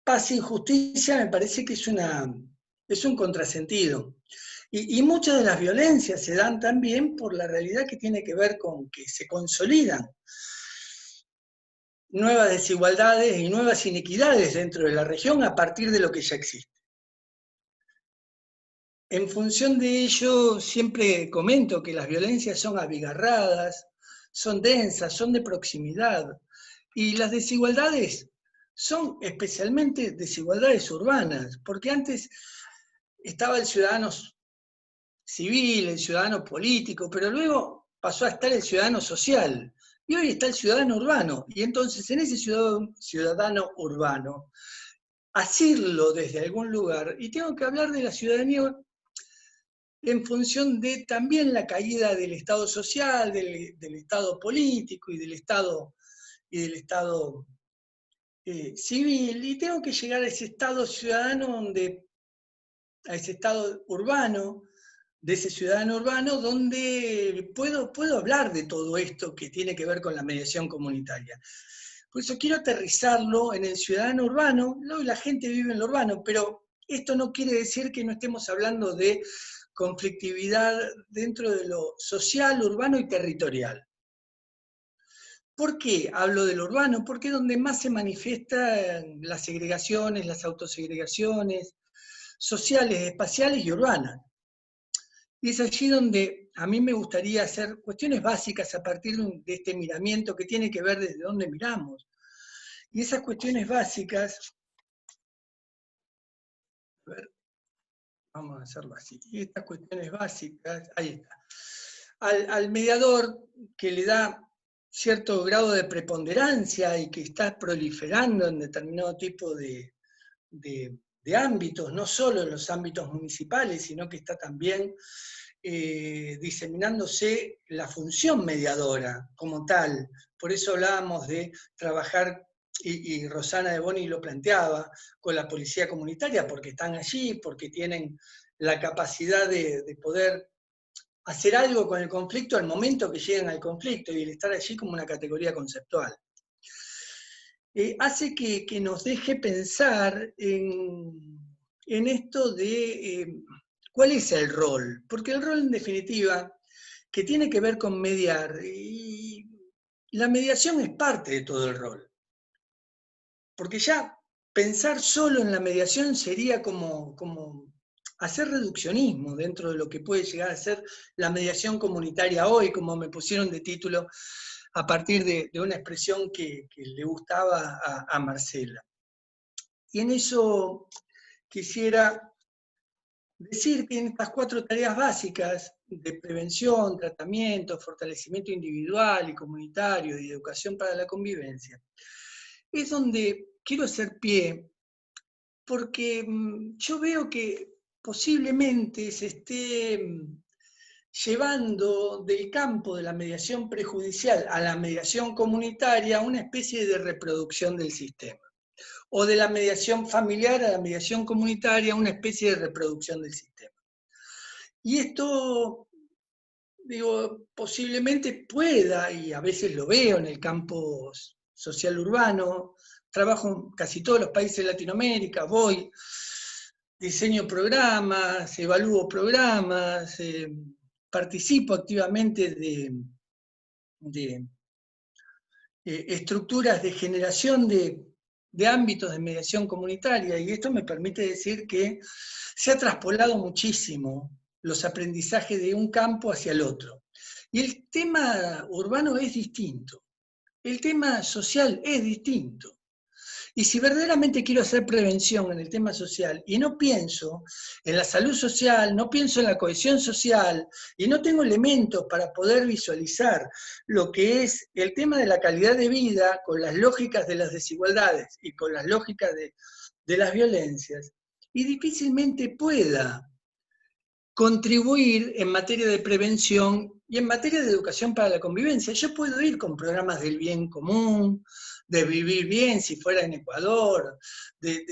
paz sin justicia me parece que es un contrasentido. Y muchas de las violencias se dan también por la realidad que tiene que ver con que se consolidan nuevas desigualdades y nuevas inequidades dentro de la región a partir de lo que ya existe. En función de ello, siempre comento que las violencias son abigarradas, son densas, son de proximidad, y las desigualdades son especialmente desigualdades urbanas, porque antes estaba el ciudadano civil, el ciudadano político, pero luego pasó a estar el ciudadano social, y hoy está el ciudadano urbano, y entonces en ese ciudadano urbano, asirlo desde algún lugar, y tengo que hablar de la ciudadanía en función de también la caída del Estado social, del Estado político y del Estado civil, y tengo que llegar a ese Estado ciudadano, a ese Estado urbano, de ese ciudadano urbano, donde puedo hablar de todo esto que tiene que ver con la mediación comunitaria. Por eso quiero aterrizarlo en el ciudadano urbano. Luego la gente vive en lo urbano, pero esto no quiere decir que no estemos hablando de conflictividad dentro de lo social, urbano y territorial. ¿Por qué hablo del urbano? Porque es donde más se manifiestan las segregaciones, las autosegregaciones sociales, espaciales y urbanas. Y es allí donde a mí me gustaría hacer cuestiones básicas a partir de este miramiento que tiene que ver desde dónde miramos. Y esas cuestiones básicas, a ver, vamos a hacerlo así. Y estas cuestiones básicas, ahí está. Al mediador que le da cierto grado de preponderancia y que está proliferando en determinado tipo de ámbitos, no solo en los ámbitos municipales, sino que está también diseminándose la función mediadora como tal. Por eso hablábamos de trabajar, y Rosana de Boni lo planteaba, con la policía comunitaria, porque están allí, porque tienen la capacidad de poder hacer algo con el conflicto al momento que llegan al conflicto, y el estar allí como una categoría conceptual. Hace que nos deje pensar en esto de cuál es el rol, porque el rol en definitiva, que tiene que ver con mediar, y la mediación es parte de todo el rol, porque ya pensar solo en la mediación sería como hacer reduccionismo dentro de lo que puede llegar a ser la mediación comunitaria hoy, como me pusieron de título a partir de una expresión que le gustaba a Marcela. Y en eso quisiera decir que en estas 4 tareas básicas de prevención, tratamiento, fortalecimiento individual y comunitario y educación para la convivencia, es donde quiero hacer pie, porque yo veo que posiblemente se esté llevando del campo de la mediación prejudicial a la mediación comunitaria una especie de reproducción del sistema, o de la mediación familiar a la mediación comunitaria una especie de reproducción del sistema. Y esto, digo, posiblemente pueda, y a veces lo veo en el campo social urbano, trabajo en casi todos los países de Latinoamérica, voy, diseño programas, evalúo programas, participo activamente estructuras de generación de ámbitos de mediación comunitaria, y esto me permite decir que se ha traspolado muchísimo los aprendizajes de un campo hacia el otro. Y el tema urbano es distinto, el tema social es distinto. Y si verdaderamente quiero hacer prevención en el tema social, y no pienso en la salud social, no pienso en la cohesión social, y no tengo elementos para poder visualizar lo que es el tema de la calidad de vida con las lógicas de las desigualdades y con las lógicas de las violencias, y difícilmente pueda contribuir en materia de prevención y en materia de educación para la convivencia. Yo puedo ir con programas del bien común, de vivir bien, si fuera en Ecuador, de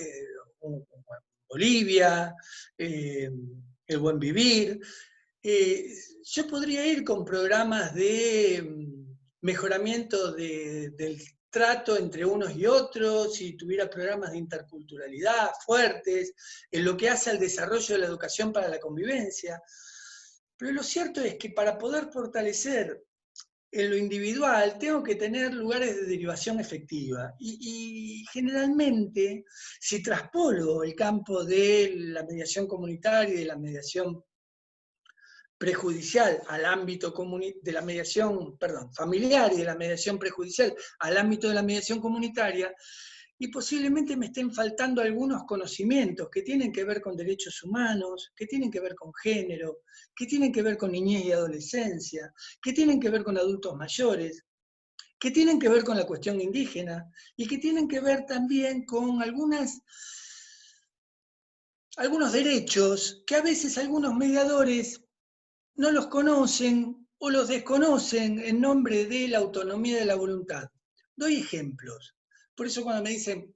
Bolivia, el buen vivir. Yo podría ir con programas de mejoramiento del trato entre unos y otros, si tuviera programas de interculturalidad fuertes, en lo que hace al desarrollo de la educación para la convivencia. Pero lo cierto es que para poder fortalecer en lo individual tengo que tener lugares de derivación efectiva. Y generalmente, si traspolo el campo de la mediación comunitaria y de la mediación prejudicial al ámbito de la mediación, familiar y de la mediación prejudicial al ámbito de la mediación comunitaria, y posiblemente me estén faltando algunos conocimientos que tienen que ver con derechos humanos, que tienen que ver con género, que tienen que ver con niñez y adolescencia, que tienen que ver con adultos mayores, que tienen que ver con la cuestión indígena, y que tienen que ver también con algunos derechos que a veces algunos mediadores no los conocen o los desconocen en nombre de la autonomía de la voluntad. Doy ejemplos. Por eso cuando me dicen,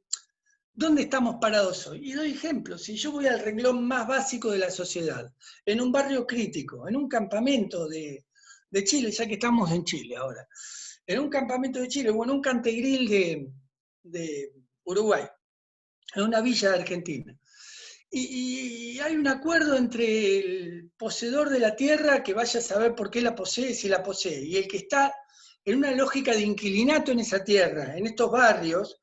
¿dónde estamos parados hoy? Y doy ejemplos. Si yo voy al renglón más básico de la sociedad, en un barrio crítico, en un campamento de Chile, ya que estamos en Chile ahora, en un campamento de Chile o en un cantegril de Uruguay, en una villa de Argentina. Y hay un acuerdo entre el poseedor de la tierra, que vaya a saber por qué la posee, si la posee, y el que está en una lógica de inquilinato en esa tierra, en estos barrios,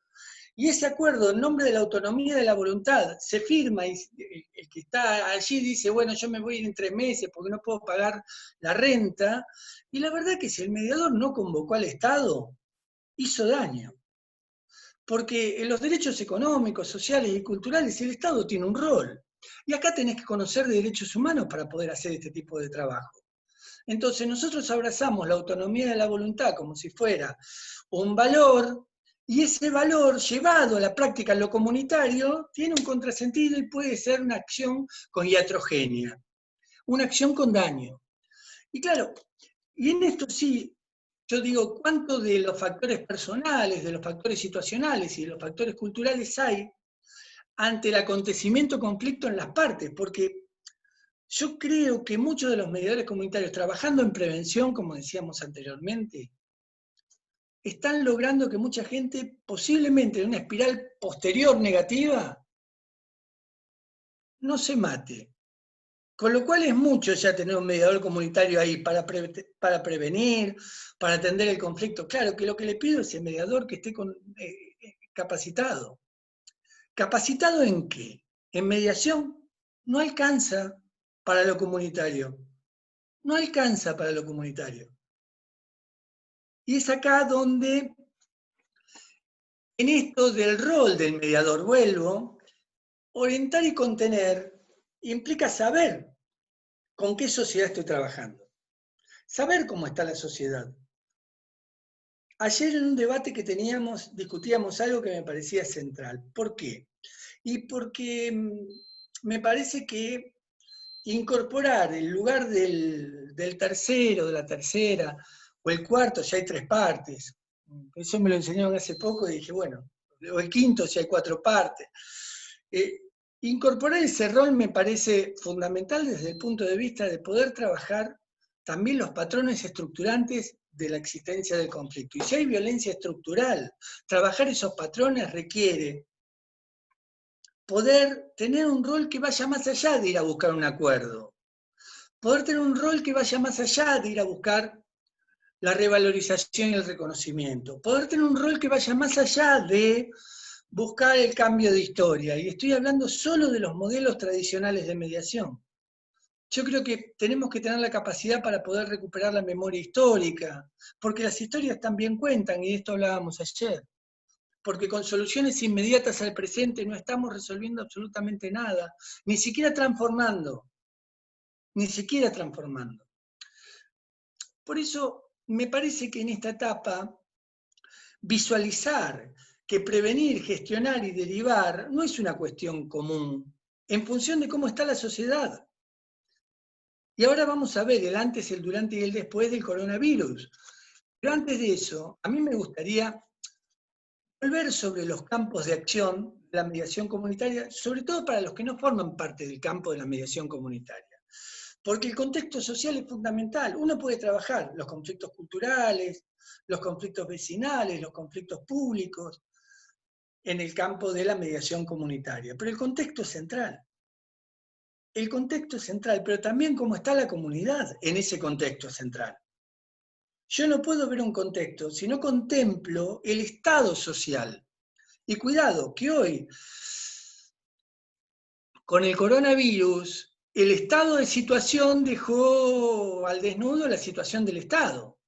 y ese acuerdo en nombre de la autonomía de la voluntad se firma, y el que está allí dice, bueno, yo me voy a ir en 3 meses porque no puedo pagar la renta, y la verdad que si el mediador no convocó al Estado, hizo daño. Porque en los derechos económicos, sociales y culturales el Estado tiene un rol. Y acá tenés que conocer de derechos humanos para poder hacer este tipo de trabajo. Entonces nosotros abrazamos la autonomía de la voluntad como si fuera un valor, y ese valor llevado a la práctica en lo comunitario tiene un contrasentido y puede ser una acción con iatrogenia, una acción con daño. Y claro, y en esto sí, yo digo, ¿cuánto de los factores personales, de los factores situacionales y de los factores culturales hay ante el acontecimiento conflicto en las partes? Porque yo creo que muchos de los mediadores comunitarios, trabajando en prevención, como decíamos anteriormente, están logrando que mucha gente, posiblemente en una espiral posterior negativa, no se mate. Con lo cual es mucho ya tener un mediador comunitario ahí para prevenir, para atender el conflicto. Claro que lo que le pido es el mediador que esté capacitado. ¿Capacitado en qué? En mediación no alcanza para lo comunitario. No alcanza para lo comunitario. Y es acá donde, en esto del rol del mediador, vuelvo, orientar y contener implica saber con qué sociedad estoy trabajando. Saber cómo está la sociedad. Ayer en un debate que teníamos, discutíamos algo que me parecía central. ¿Por qué? Y porque me parece que incorporar el lugar del tercero, de la tercera, o el cuarto, si hay 3 partes, eso me lo enseñaron hace poco y dije, bueno, o el quinto si hay 4 partes. Incorporar ese rol me parece fundamental desde el punto de vista de poder trabajar también los patrones estructurantes de la existencia del conflicto. Y si hay violencia estructural, trabajar esos patrones requiere poder tener un rol que vaya más allá de ir a buscar un acuerdo. Poder tener un rol que vaya más allá de ir a buscar la revalorización y el reconocimiento. Poder tener un rol que vaya más allá de buscar el cambio de historia. Y estoy hablando solo de los modelos tradicionales de mediación. Yo creo que tenemos que tener la capacidad para poder recuperar la memoria histórica, porque las historias también cuentan, y de esto hablábamos ayer. Porque con soluciones inmediatas al presente no estamos resolviendo absolutamente nada, ni siquiera transformando. Ni siquiera transformando. Por eso me parece que en esta etapa visualizar que prevenir, gestionar y derivar no es una cuestión común, en función de cómo está la sociedad. Y ahora vamos a ver el antes, el durante y el después del coronavirus. Pero antes de eso, a mí me gustaría volver sobre los campos de acción de la mediación comunitaria, sobre todo para los que no forman parte del campo de la mediación comunitaria. Porque el contexto social es fundamental. Uno puede trabajar los conflictos culturales, los conflictos vecinales, los conflictos públicos, en el campo de la mediación comunitaria. Pero el contexto es central. El contexto es central, pero también cómo está la comunidad en ese contexto central. Yo no puedo ver un contexto si no contemplo el estado social. Y cuidado, que hoy, con el coronavirus, el estado de situación dejó al desnudo la situación del Estado.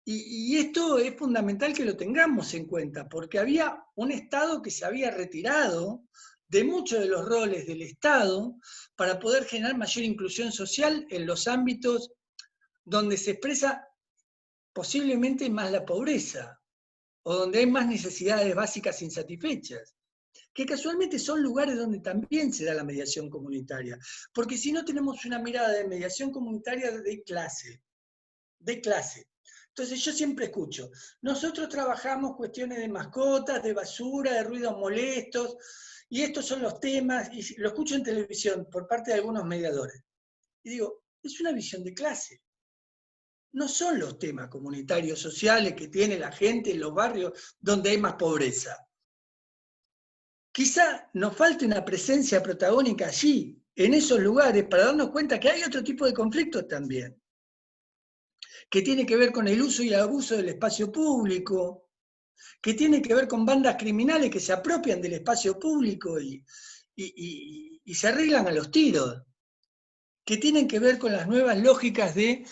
Y esto es fundamental que lo tengamos en cuenta, porque había un Estado que se había retirado de muchos de los roles del Estado para poder generar mayor inclusión social en los ámbitos donde se expresa posiblemente más la pobreza, o donde hay más necesidades básicas insatisfechas, que casualmente son lugares donde también se da la mediación comunitaria, porque si no tenemos una mirada de mediación comunitaria de clase. Entonces yo siempre escucho, nosotros trabajamos cuestiones de mascotas, de basura, de ruidos molestos, y estos son los temas, y lo escucho en televisión por parte de algunos mediadores. Y digo, es una visión de clase. No son los temas comunitarios, sociales que tiene la gente en los barrios donde hay más pobreza. Quizá nos falte una presencia protagónica allí, en esos lugares, para darnos cuenta que hay otro tipo de conflictos también, que tiene que ver con el uso y el abuso del espacio público, que tiene que ver con bandas criminales que se apropian del espacio público y se arreglan a los tiros, que tienen que ver con las nuevas lógicas de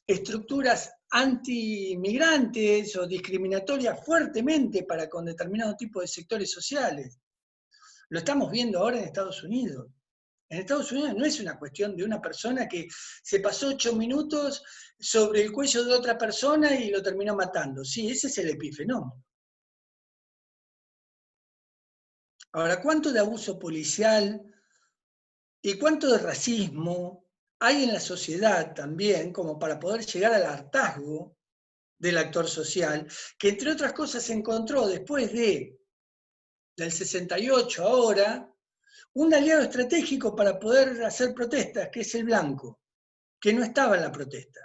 estructuras anti-inmigrantes o discriminatorias fuertemente para con determinados tipos de sectores sociales. Lo estamos viendo ahora en Estados Unidos. En Estados Unidos no es una cuestión de una persona que se pasó 8 minutos sobre el cuello de otra persona y lo terminó matando. Sí, ese es el epifenómeno. Ahora, ¿cuánto de abuso policial y cuánto de racismo hay en la sociedad también como para poder llegar al hartazgo del actor social, que entre otras cosas se encontró después del 68 ahora, un aliado estratégico para poder hacer protestas, que es el blanco, que no estaba en la protesta.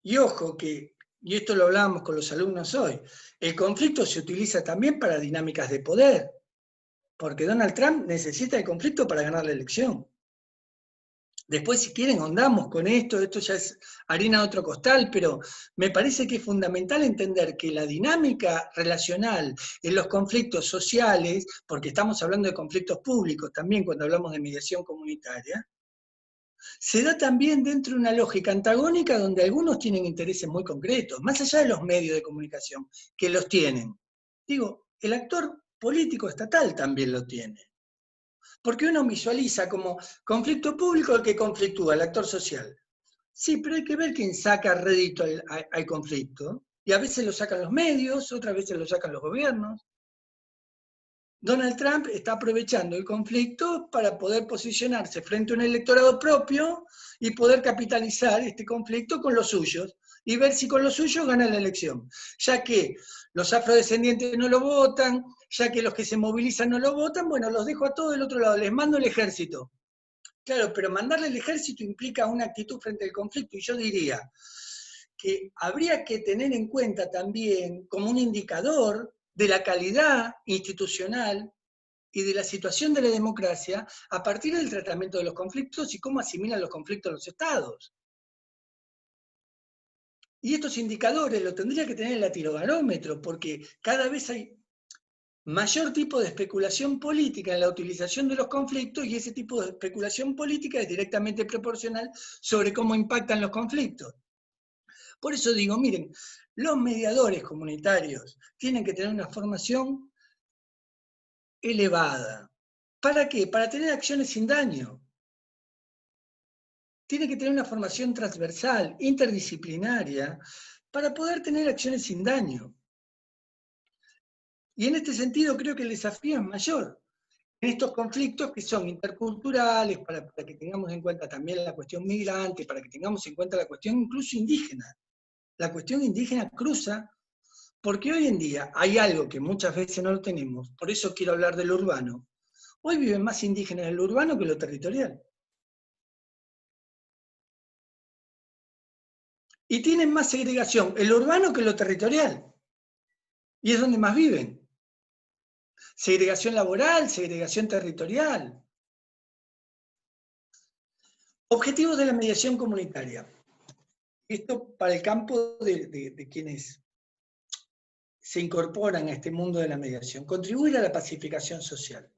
Y ojo que, y esto lo hablábamos con los alumnos hoy, el conflicto se utiliza también para dinámicas de poder, porque Donald Trump necesita el conflicto para ganar la elección. Después, si quieren, ahondamos con esto ya es harina de otro costal, pero me parece que es fundamental entender que la dinámica relacional en los conflictos sociales, porque estamos hablando de conflictos públicos también cuando hablamos de mediación comunitaria, se da también dentro de una lógica antagónica donde algunos tienen intereses muy concretos, más allá de los medios de comunicación, que los tienen. Digo, el actor político estatal también lo tiene. Porque uno visualiza como conflicto público el que conflictúa, el actor social. Sí, pero hay que ver quién saca rédito al conflicto. Y a veces lo sacan los medios, otras veces lo sacan los gobiernos. Donald Trump está aprovechando el conflicto para poder posicionarse frente a un electorado propio y poder capitalizar este conflicto con los suyos y ver si con los suyos gana la elección. Ya que los afrodescendientes no lo votan, ya que los que se movilizan no lo votan, bueno, los dejo a todos del otro lado, les mando el ejército. Claro, pero mandarle el ejército implica una actitud frente al conflicto, y yo diría que habría que tener en cuenta también como un indicador de la calidad institucional y de la situación de la democracia a partir del tratamiento de los conflictos y cómo asimilan los conflictos los estados. Y estos indicadores los tendría que tener el latinobarómetro, porque cada vez hay mayor tipo de especulación política en la utilización de los conflictos, y ese tipo de especulación política es directamente proporcional sobre cómo impactan los conflictos. Por eso digo, miren, los mediadores comunitarios tienen que tener una formación elevada. ¿Para qué? Para tener acciones sin daño. Tiene que tener una formación transversal, interdisciplinaria, para poder tener acciones sin daño. Y en este sentido creo que el desafío es mayor. En estos conflictos que son interculturales, para que tengamos en cuenta también la cuestión migrante, para que tengamos en cuenta la cuestión incluso indígena. La cuestión indígena cruza, porque hoy en día hay algo que muchas veces no lo tenemos, por eso quiero hablar del urbano. Hoy viven más indígenas en lo urbano que en lo territorial. Y tienen más segregación en lo urbano que en lo territorial. Y es donde más viven. Segregación laboral, segregación territorial. Objetivos de la mediación comunitaria. Esto para el campo de quienes se incorporan a este mundo de la mediación. Contribuir a la pacificación social.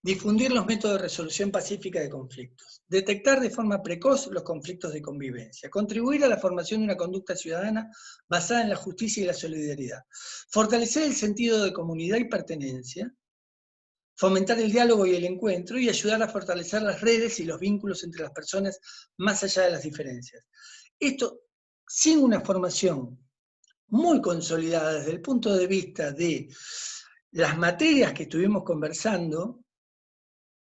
Difundir los métodos de resolución pacífica de conflictos. Detectar de forma precoz los conflictos de convivencia. Contribuir a la formación de una conducta ciudadana basada en la justicia y la solidaridad. Fortalecer el sentido de comunidad y pertenencia. Fomentar el diálogo y el encuentro, y ayudar a fortalecer las redes y los vínculos entre las personas más allá de las diferencias. Esto, sin una formación muy consolidada desde el punto de vista de las materias que estuvimos conversando,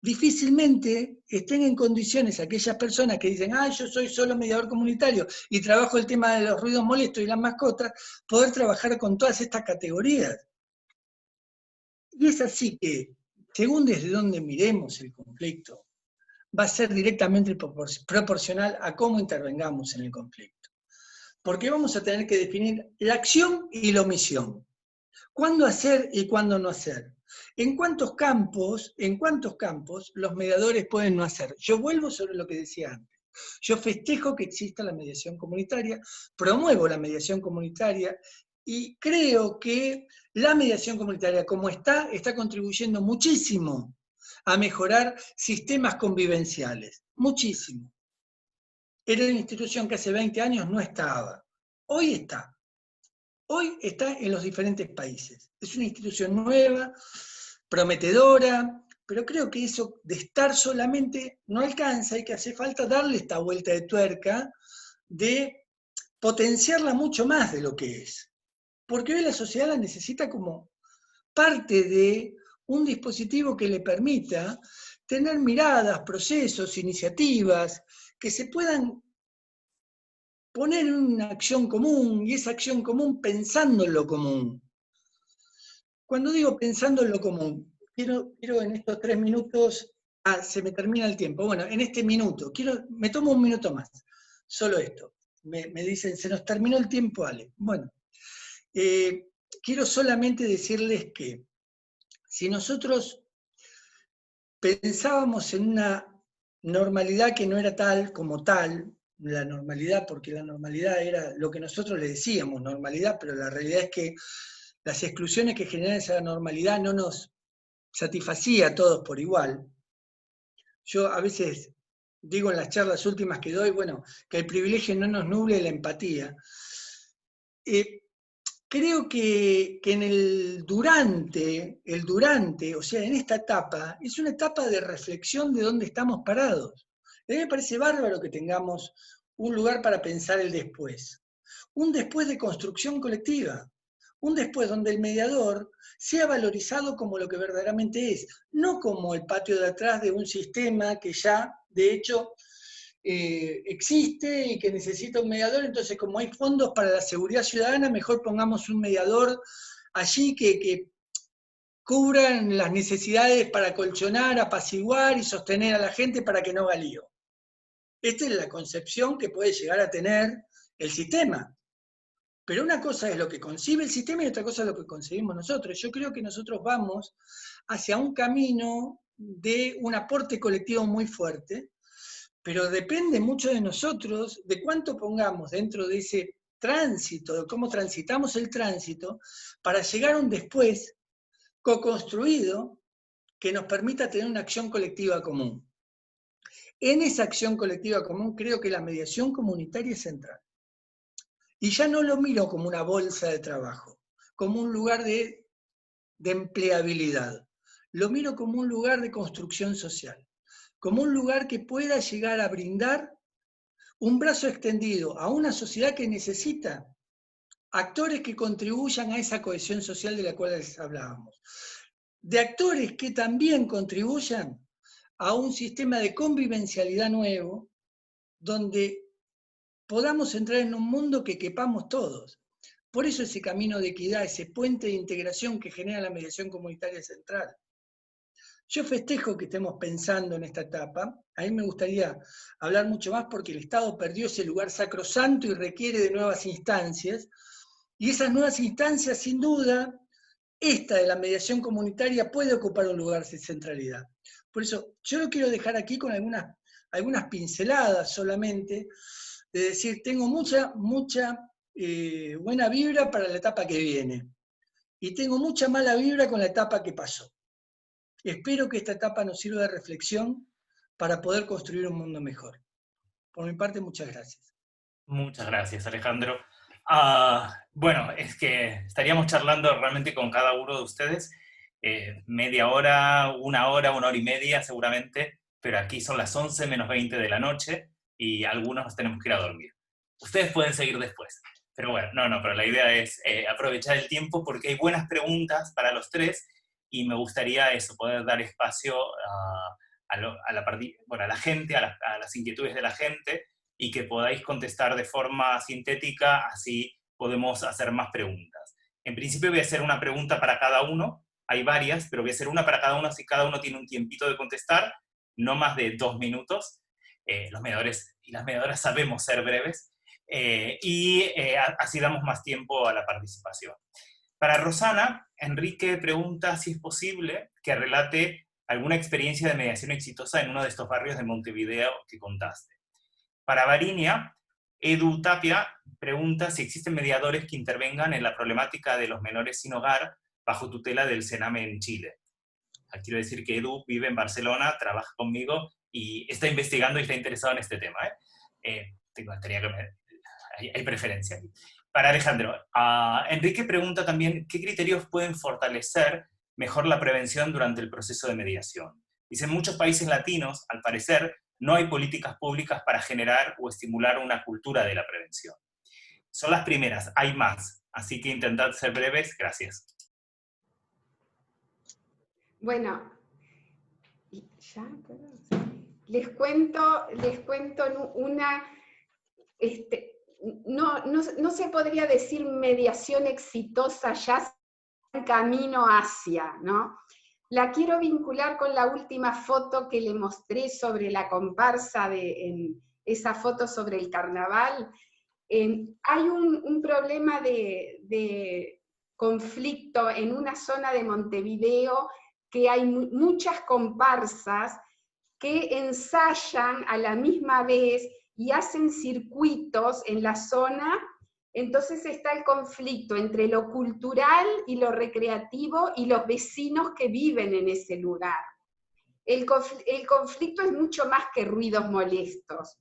difícilmente estén en condiciones aquellas personas que dicen, yo soy solo mediador comunitario y trabajo el tema de los ruidos molestos y las mascotas, poder trabajar con todas estas categorías. Y es así que, según desde donde miremos el conflicto, va a ser directamente proporcional a cómo intervengamos en el conflicto. Porque vamos a tener que definir la acción y la omisión. ¿Cuándo hacer y cuándo no hacer? ¿En cuántos campos los mediadores pueden no hacer? Yo vuelvo sobre lo que decía antes. Yo festejo que exista la mediación comunitaria, promuevo la mediación comunitaria, y creo que la mediación comunitaria, como está contribuyendo muchísimo a mejorar sistemas convivenciales. Muchísimo. Era una institución que hace 20 años no estaba. Hoy está. Hoy está en los diferentes países. Es una institución nueva, prometedora, pero creo que eso de estar solamente no alcanza, y que hace falta darle esta vuelta de tuerca de potenciarla mucho más de lo que es. Porque hoy la sociedad la necesita como parte de un dispositivo que le permita tener miradas, procesos, iniciativas, que se puedan poner en una acción común, y esa acción común pensando en lo común. Cuando digo pensando en lo común, quiero en estos 3 minutos, se me termina el tiempo, bueno, en este minuto, me tomo un minuto más, solo esto. Me dicen, se nos terminó el tiempo, Ale. Bueno, quiero solamente decirles que si nosotros pensábamos en una normalidad que no era tal como tal, la normalidad, porque la normalidad era lo que nosotros le decíamos normalidad, pero la realidad es que las exclusiones que generan esa normalidad no nos satisfacía a todos por igual. Yo a veces digo en las charlas últimas que doy, bueno, que el privilegio no nos nuble la empatía. Creo que en el durante, o sea, en esta etapa, es una etapa de reflexión de dónde estamos parados. A mí me parece bárbaro que tengamos un lugar para pensar el después. Un después de construcción colectiva. Un después donde el mediador sea valorizado como lo que verdaderamente es, no como el patio de atrás de un sistema que ya, de hecho, existe y que necesita un mediador. Entonces, como hay fondos para la seguridad ciudadana, mejor pongamos un mediador allí que cubran las necesidades para colchonar, apaciguar y sostener a la gente para que no haga lío. Esta es la concepción que puede llegar a tener el sistema. Pero una cosa es lo que concibe el sistema y otra cosa es lo que concebimos nosotros. Yo creo que nosotros vamos hacia un camino de un aporte colectivo muy fuerte, pero depende mucho de nosotros, de cuánto pongamos dentro de ese tránsito, de cómo transitamos el tránsito, para llegar a un después co-construido que nos permita tener una acción colectiva común. En esa acción colectiva común creo que la mediación comunitaria es central. Y ya no lo miro como una bolsa de trabajo, como un lugar de empleabilidad. Lo miro como un lugar de construcción social, como un lugar que pueda llegar a brindar un brazo extendido a una sociedad que necesita actores que contribuyan a esa cohesión social de la cual les hablábamos. De actores que también contribuyan a un sistema de convivencialidad nuevo, donde podamos entrar en un mundo que quepamos todos. Por eso ese camino de equidad, ese puente de integración que genera la mediación comunitaria central. Yo festejo que estemos pensando en esta etapa. A mí me gustaría hablar mucho más porque el Estado perdió ese lugar sacrosanto y requiere de nuevas instancias. Y esas nuevas instancias, sin duda, esta de la mediación comunitaria puede ocupar un lugar de centralidad. Por eso, yo lo quiero dejar aquí con algunas pinceladas solamente, de decir, tengo mucha buena vibra para la etapa que viene, y tengo mucha mala vibra con la etapa que pasó. Espero que esta etapa nos sirva de reflexión para poder construir un mundo mejor. Por mi parte, muchas gracias. Muchas gracias, Alejandro. Bueno, es que estaríamos charlando realmente con cada uno de ustedes media hora, una hora y media seguramente, pero aquí son las 11 menos 20 de la noche y algunos nos tenemos que ir a dormir. Ustedes pueden seguir después, pero bueno, pero la idea es aprovechar el tiempo porque hay buenas preguntas para los tres y me gustaría eso, poder dar espacio a la gente, a las inquietudes de la gente, y que podáis contestar de forma sintética, así podemos hacer más preguntas. En principio voy a hacer una pregunta para cada uno, hay varias, pero voy a hacer una para cada uno, así cada uno tiene un tiempito de contestar, no más de 2 minutos. Los mediadores y las mediadoras sabemos ser breves, así damos más tiempo a la participación. Para Rosana, Enrique pregunta si es posible que relate alguna experiencia de mediación exitosa en uno de estos barrios de Montevideo que contaste. Para Varinia, Edu Tapia pregunta si existen mediadores que intervengan en la problemática de los menores sin hogar bajo tutela del Sename en Chile. Quiero decir que Edu vive en Barcelona, trabaja conmigo y está investigando y está interesado en este tema. Hay preferencia aquí. Para Alejandro, Enrique pregunta también qué criterios pueden fortalecer mejor la prevención durante el proceso de mediación. Dice, en muchos países latinos, al parecer, no hay políticas públicas para generar o estimular una cultura de la prevención. Son las primeras, hay más, así que intentad ser breves, gracias. Bueno, les cuento una, no se podría decir mediación exitosa ya en camino hacia, ¿no? La quiero vincular con la última foto que le mostré sobre la comparsa, esa foto sobre el carnaval. Hay un problema de conflicto en una zona de Montevideo, que hay muchas comparsas que ensayan a la misma vez y hacen circuitos en la zona. Entonces está el conflicto entre lo cultural y lo recreativo y los vecinos que viven en ese lugar. El conflicto es mucho más que ruidos molestos.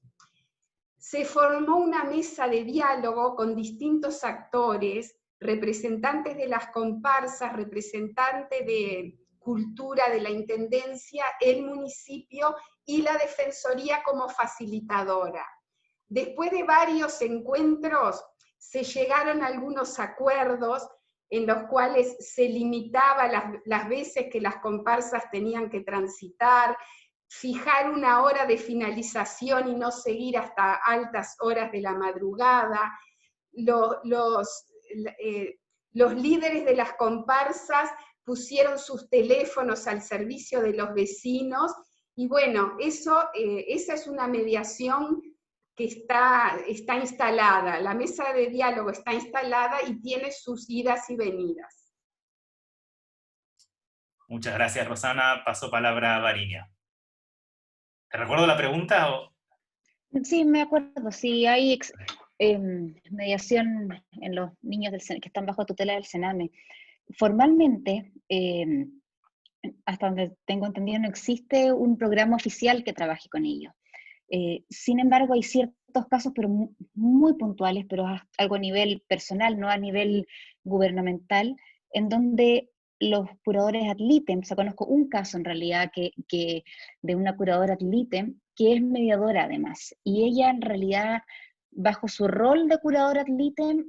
Se formó una mesa de diálogo con distintos actores, representantes de las comparsas, representantes de cultura de la Intendencia, el municipio y la Defensoría como facilitadora. Después de varios encuentros, se llegaron a algunos acuerdos en los cuales se limitaba las veces que las comparsas tenían que transitar, fijar una hora de finalización y no seguir hasta altas horas de la madrugada. Los líderes de las comparsas pusieron sus teléfonos al servicio de los vecinos, y bueno, esa es una mediación que está instalada, la mesa de diálogo está instalada y tiene sus idas y venidas. Muchas gracias, Rosana. Paso palabra a Varinia. ¿Te recuerdo la pregunta? Sí, me acuerdo. Sí, hay mediación en los niños que están bajo tutela del Sename. Formalmente, hasta donde tengo entendido, no existe un programa oficial que trabaje con ellos. Sin embargo, hay ciertos casos, pero muy puntuales, pero algo a nivel personal, no a nivel gubernamental, en donde los curadores ad litem, o sea, conozco un caso en realidad de una curadora ad litem, que es mediadora además, y ella en realidad, bajo su rol de curadora ad litem,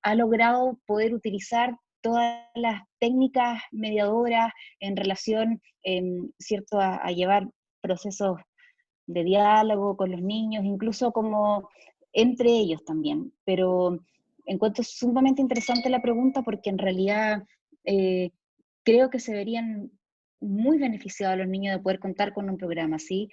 ha logrado poder utilizar todas las técnicas mediadoras en relación, ¿cierto?, a llevar procesos de diálogo con los niños, incluso como entre ellos también. Pero encuentro sumamente interesante la pregunta porque en realidad creo que se verían muy beneficiados los niños de poder contar con un programa así,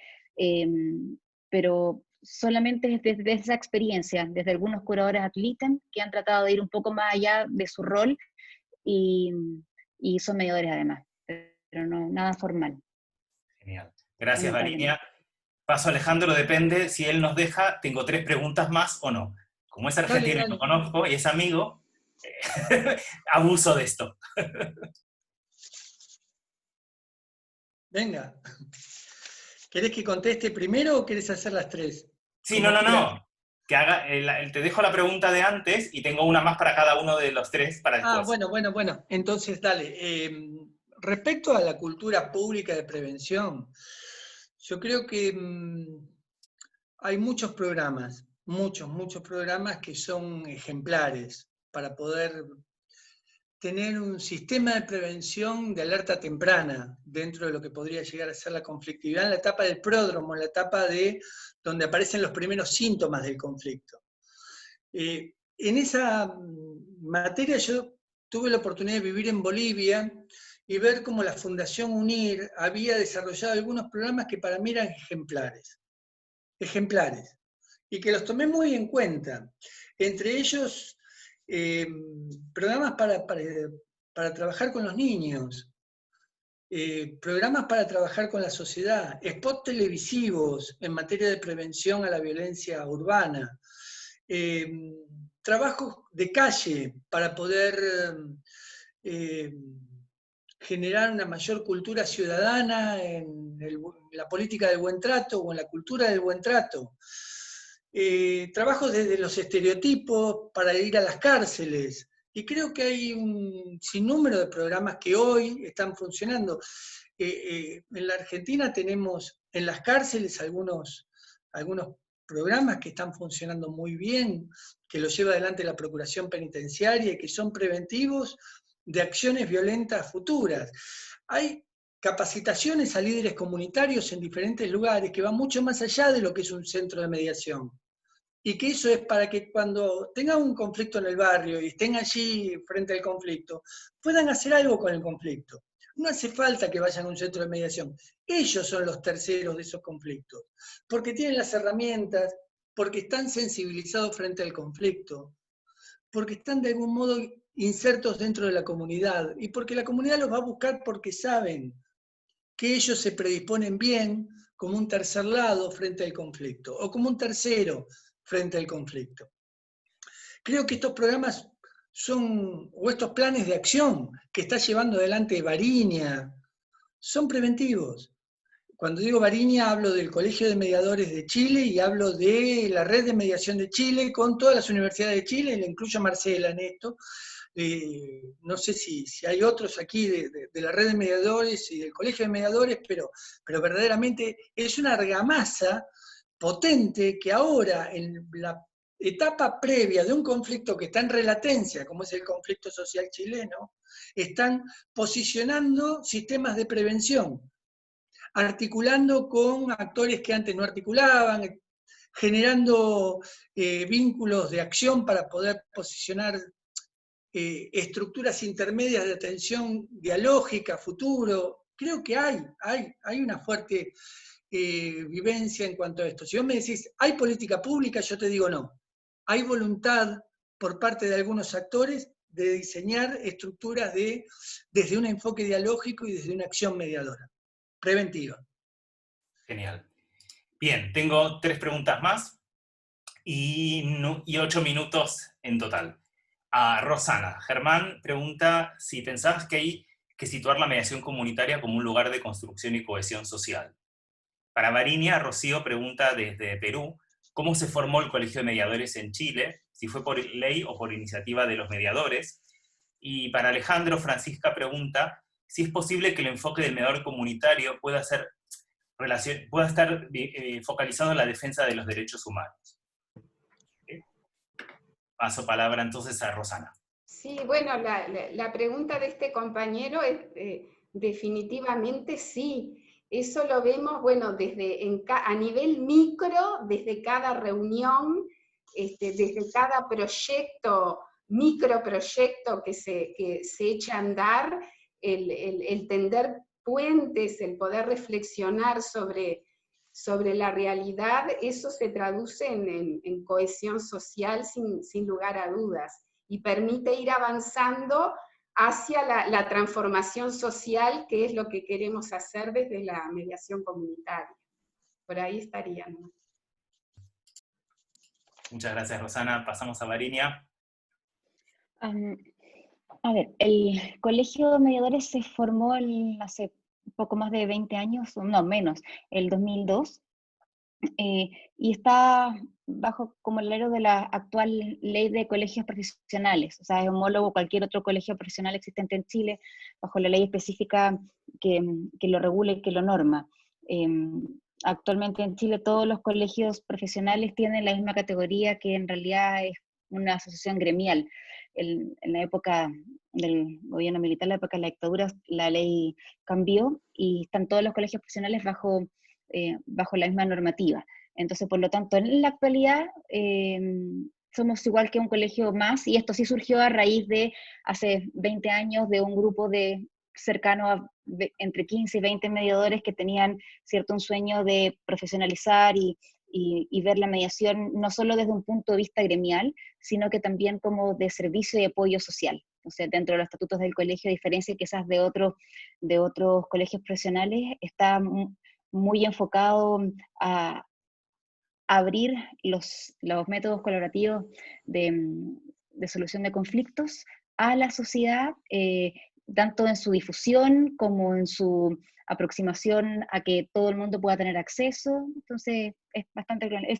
pero solamente desde esa experiencia, desde algunos curadores ad litem que han tratado de ir un poco más allá de su rol y son mediadores además, pero no, nada formal. Genial. Gracias, Varinia. Paso a Alejandro, depende, si él nos deja, tengo 3 preguntas más o no. Como es argentino y lo conozco y es amigo, abuso de esto. Venga. ¿Querés que conteste primero o querés hacer las 3? Sí, no. Que haga, te dejo la pregunta de antes y tengo una más para cada uno de los 3 para después. Bueno. Entonces, dale. Respecto a la cultura pública de prevención, yo creo que hay muchos programas que son ejemplares para poder tener un sistema de prevención de alerta temprana dentro de lo que podría llegar a ser la conflictividad en la etapa del pródromo, en la etapa de donde aparecen los primeros síntomas del conflicto. En esa materia yo tuve la oportunidad de vivir en Bolivia y ver cómo la Fundación UNIR había desarrollado algunos programas que para mí eran ejemplares, y que los tomé muy en cuenta. Entre ellos, programas para trabajar con los niños, programas para trabajar con la sociedad, spots televisivos en materia de prevención a la violencia urbana, trabajos de calle para poder generar una mayor cultura ciudadana en la política del buen trato o en la cultura del buen trato. Trabajos desde los estereotipos para ir a las cárceles. Y creo que hay un sinnúmero de programas que hoy están funcionando. En la Argentina tenemos en las cárceles algunos programas que están funcionando muy bien, que los lleva adelante la Procuración Penitenciaria y que son preventivos de acciones violentas futuras. Hay capacitaciones a líderes comunitarios en diferentes lugares que van mucho más allá de lo que es un centro de mediación. Y que eso es para que cuando tengan un conflicto en el barrio y estén allí frente al conflicto, puedan hacer algo con el conflicto. No hace falta que vayan a un centro de mediación. Ellos son los terceros de esos conflictos, porque tienen las herramientas, porque están sensibilizados frente al conflicto, porque están de algún modo insertos dentro de la comunidad, y porque la comunidad los va a buscar porque saben que ellos se predisponen bien como un tercer lado frente al conflicto, o como un tercero frente al conflicto. Creo que estos programas o estos planes de acción que está llevando adelante Varinia, son preventivos. Cuando digo Varinia hablo del Colegio de Mediadores de Chile y hablo de la Red de Mediación de Chile con todas las universidades de Chile, y le incluyo a Marcela en esto. No sé si hay otros aquí de la Red de Mediadores y del Colegio de Mediadores, pero verdaderamente es una argamasa potente que ahora, en la etapa previa de un conflicto que está en relatencia, como es el conflicto social chileno, están posicionando sistemas de prevención, articulando con actores que antes no articulaban, generando vínculos de acción para poder posicionar estructuras intermedias de atención dialógica, futuro. Creo que hay una fuerte vivencia en cuanto a esto. Si vos me decís, ¿hay política pública? Yo te digo no. Hay voluntad por parte de algunos actores de diseñar estructuras desde un enfoque dialógico y desde una acción mediadora, preventiva. Genial. Bien, tengo 3 preguntas más. y 8 minutos en total. A Rosana, Germán pregunta si pensabas que hay que situar la mediación comunitaria como un lugar de construcción y cohesión social. Para Varinia, Rocío pregunta desde Perú, ¿cómo se formó el Colegio de Mediadores en Chile? Si fue por ley o por iniciativa de los mediadores. Y para Alejandro, Francisca pregunta si es posible que el enfoque del mediador comunitario pueda estar focalizado en la defensa de los derechos humanos. Paso palabra entonces a Rosana. Sí, bueno, la pregunta de este compañero es definitivamente sí. Eso lo vemos, bueno, a nivel micro, desde cada reunión, desde cada proyecto, microproyecto que se echa a andar, el tender puentes, el poder reflexionar sobre la realidad, eso se traduce en cohesión social sin lugar a dudas, y permite ir avanzando hacia la transformación social, que es lo que queremos hacer desde la mediación comunitaria. Por ahí estarían. Muchas gracias, Rosana. Pasamos a Varinia. A ver, el Colegio de Mediadores se formó hace poco más de 20 años, no menos, el 2002, y está bajo como el alero de la actual ley de colegios profesionales, o sea, es homólogo a cualquier otro colegio profesional existente en Chile, bajo la ley específica que lo regula y que lo norma. Actualmente en Chile todos los colegios profesionales tienen la misma categoría, que en realidad es una asociación gremial. En la época del gobierno militar, en la época de la dictadura, la ley cambió y están todos los colegios profesionales bajo la misma normativa. Entonces, por lo tanto, en la actualidad somos igual que un colegio más, y esto sí surgió a raíz de hace 20 años de un grupo cercano a entre 15 y 20 mediadores que tenían un sueño de profesionalizar y ver la mediación no solo desde un punto de vista gremial, sino que también como de servicio y apoyo social. O sea, dentro de los estatutos del colegio, a diferencia quizás de otros colegios profesionales, está muy enfocado a abrir los métodos colaborativos de solución de conflictos a la sociedad, tanto en su difusión como en su aproximación a que todo el mundo pueda tener acceso. Entonces es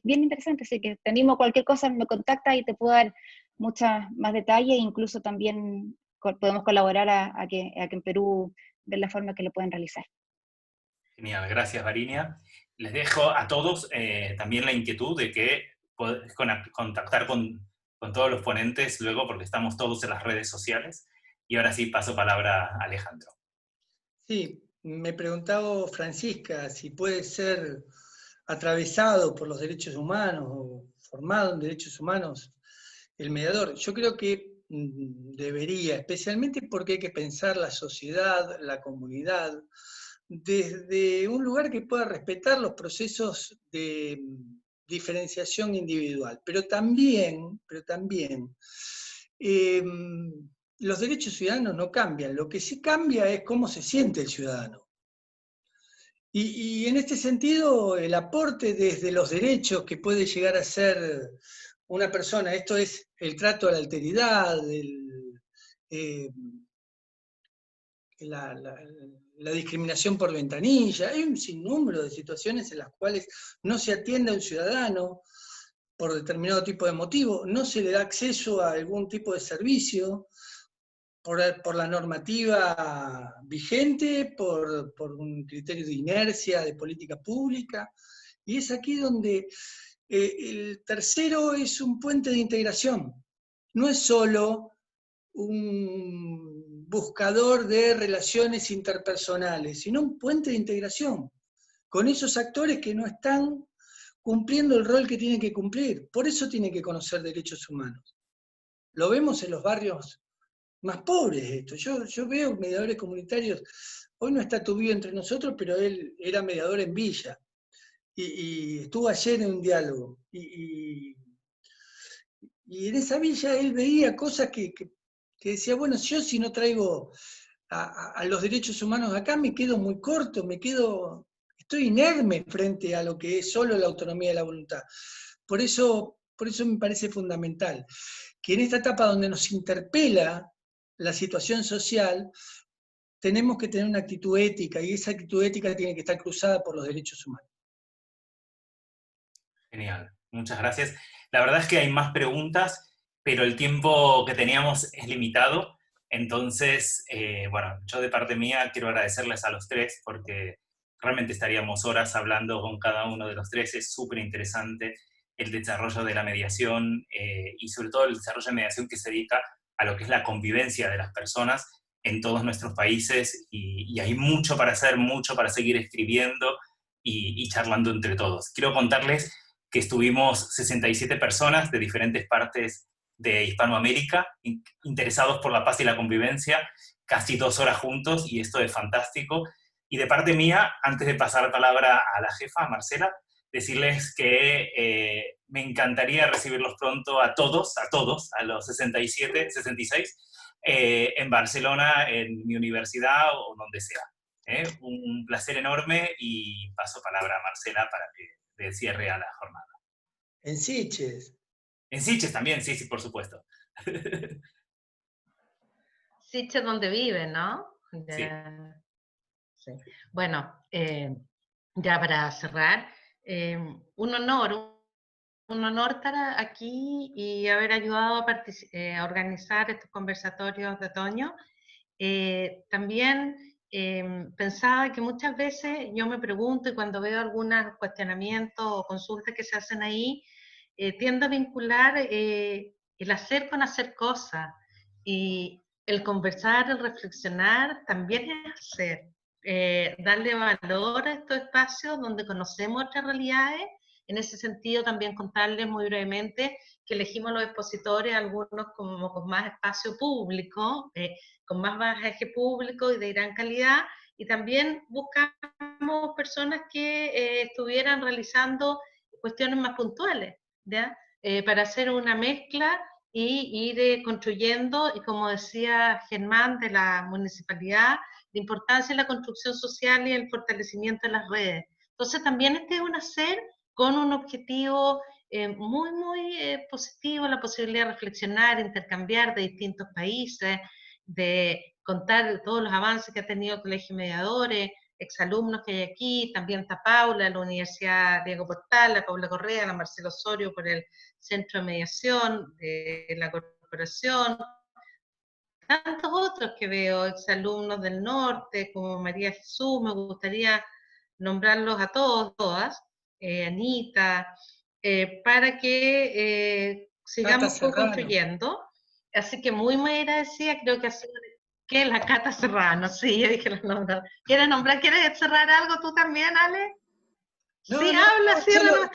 bien interesante, así que te animo, cualquier cosa me contacta y te puedo dar mucha más detalle, e incluso también podemos colaborar a que en Perú vean la forma que lo pueden realizar. Genial, gracias Varinia. Les dejo a todos también la inquietud de que podés contactar con todos los ponentes luego, porque estamos todos en las redes sociales. Y ahora sí, paso palabra a Alejandro. Sí, me preguntaba Francisca si puede ser atravesado por los derechos humanos o formado en derechos humanos el mediador. Yo creo que debería, especialmente porque hay que pensar la sociedad, la comunidad, desde un lugar que pueda respetar los procesos de diferenciación individual, pero también los derechos ciudadanos no cambian, lo que sí cambia es cómo se siente el ciudadano. Y en este sentido, el aporte desde los derechos que puede llegar a ser una persona, esto es el trato a la alteridad, la discriminación por ventanilla, hay un sinnúmero de situaciones en las cuales no se atiende a un ciudadano por determinado tipo de motivo, no se le da acceso a algún tipo de servicio por la normativa vigente, por un criterio de inercia, de política pública, y es aquí donde el tercero es un puente de integración, no es solo un buscador de relaciones interpersonales, sino un puente de integración con esos actores que no están cumpliendo el rol que tienen que cumplir. Por eso tienen que conocer derechos humanos. Lo vemos en los barrios más pobres esto. Yo veo mediadores comunitarios, hoy no está Tubío entre nosotros, pero él era mediador en Villa, y estuvo ayer en un diálogo, y en esa villa él veía cosas que decía, bueno, yo si no traigo a los derechos humanos acá, me quedo muy corto, estoy inerme frente a lo que es solo la autonomía de la voluntad. Por eso Por eso me parece fundamental que en esta etapa donde nos interpela la situación social, tenemos que tener una actitud ética, y esa actitud ética tiene que estar cruzada por los derechos humanos. Genial, muchas gracias. La verdad es que hay más preguntas, pero el tiempo que teníamos es limitado. Entonces, bueno, yo de parte mía quiero agradecerles a los tres, porque realmente estaríamos horas hablando con cada uno de los tres. Es súper interesante el desarrollo de la mediación y sobre todo el desarrollo de mediación que se dedica a lo que es la convivencia de las personas en todos nuestros países, y hay mucho para hacer, mucho para seguir escribiendo y charlando entre todos. Quiero contarles que estuvimos 67 personas de diferentes partes de Hispanoamérica, interesados por la paz y la convivencia, casi 2 horas juntos, y esto es fantástico. Y de parte mía, antes de pasar la palabra a la jefa, a Marcela, decirles que me encantaría recibirlos pronto a todos, a los 67, 66, en Barcelona, en mi universidad o donde sea. Un placer enorme, y paso palabra a Marcela para que dé cierre a la jornada. En Sitges. En Sitges también, sí, sí, por supuesto. Sitges donde vive, ¿no? Sí. Sí. Bueno, ya para cerrar, un honor estar aquí y haber ayudado a organizar estos conversatorios de otoño. También pensaba que muchas veces yo me pregunto, y cuando veo algunos cuestionamientos o consultas que se hacen ahí, tiendo a vincular el hacer con hacer cosas, y el conversar, el reflexionar también es hacer. Darle valor a estos espacios donde conocemos otras realidades. En ese sentido, también contarles muy brevemente que elegimos los expositores, algunos como con más espacio público, con más bagaje público y de gran calidad, y también buscamos personas que estuvieran realizando cuestiones más puntuales, ¿ya? Para hacer una mezcla y ir construyendo, y como decía Germán de la municipalidad, la importancia de la construcción social y el fortalecimiento de las redes. Entonces también este es un hacer con un objetivo muy positivo, la posibilidad de reflexionar, intercambiar de distintos países, de contar todos los avances que ha tenido el Colegio de Mediadores, exalumnos que hay aquí, también está Paula, la Universidad Diego Portal, la Paula Correa, la Marcelo Osorio por el Centro de Mediación de la Corporación, tantos otros que veo, exalumnos del norte, como María Jesús, me gustaría nombrarlos a todos, todas, Anita, para que sigamos construyendo. Así que muy agradecida, creo que ha sido que la Cata Serrano, sí, yo dije los nombres. ¿Quieres nombrar, quieres cerrar algo tú también, Ale? No, sí, no, habla, no, ciérralo.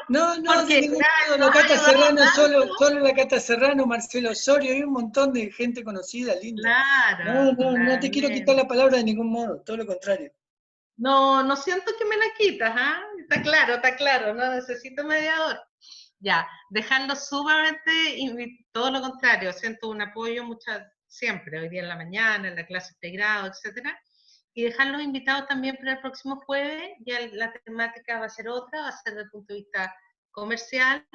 no, de ningún modo, la Cata Serrano, solo la Cata Serrano, Marcelo Osorio, hay un montón de gente conocida, linda. Claro. No te quiero quitar la palabra de ningún modo, todo lo contrario. No siento que me la quitas, ¿ah? Está claro, no necesito mediador. Ya, dejarlo sumamente, todo lo contrario, siento un apoyo siempre, hoy día en la mañana, en la clase de grado, etcétera, y dejarlos invitados también para el próximo jueves. Ya la temática va a ser otra, va a ser desde el punto de vista comercial,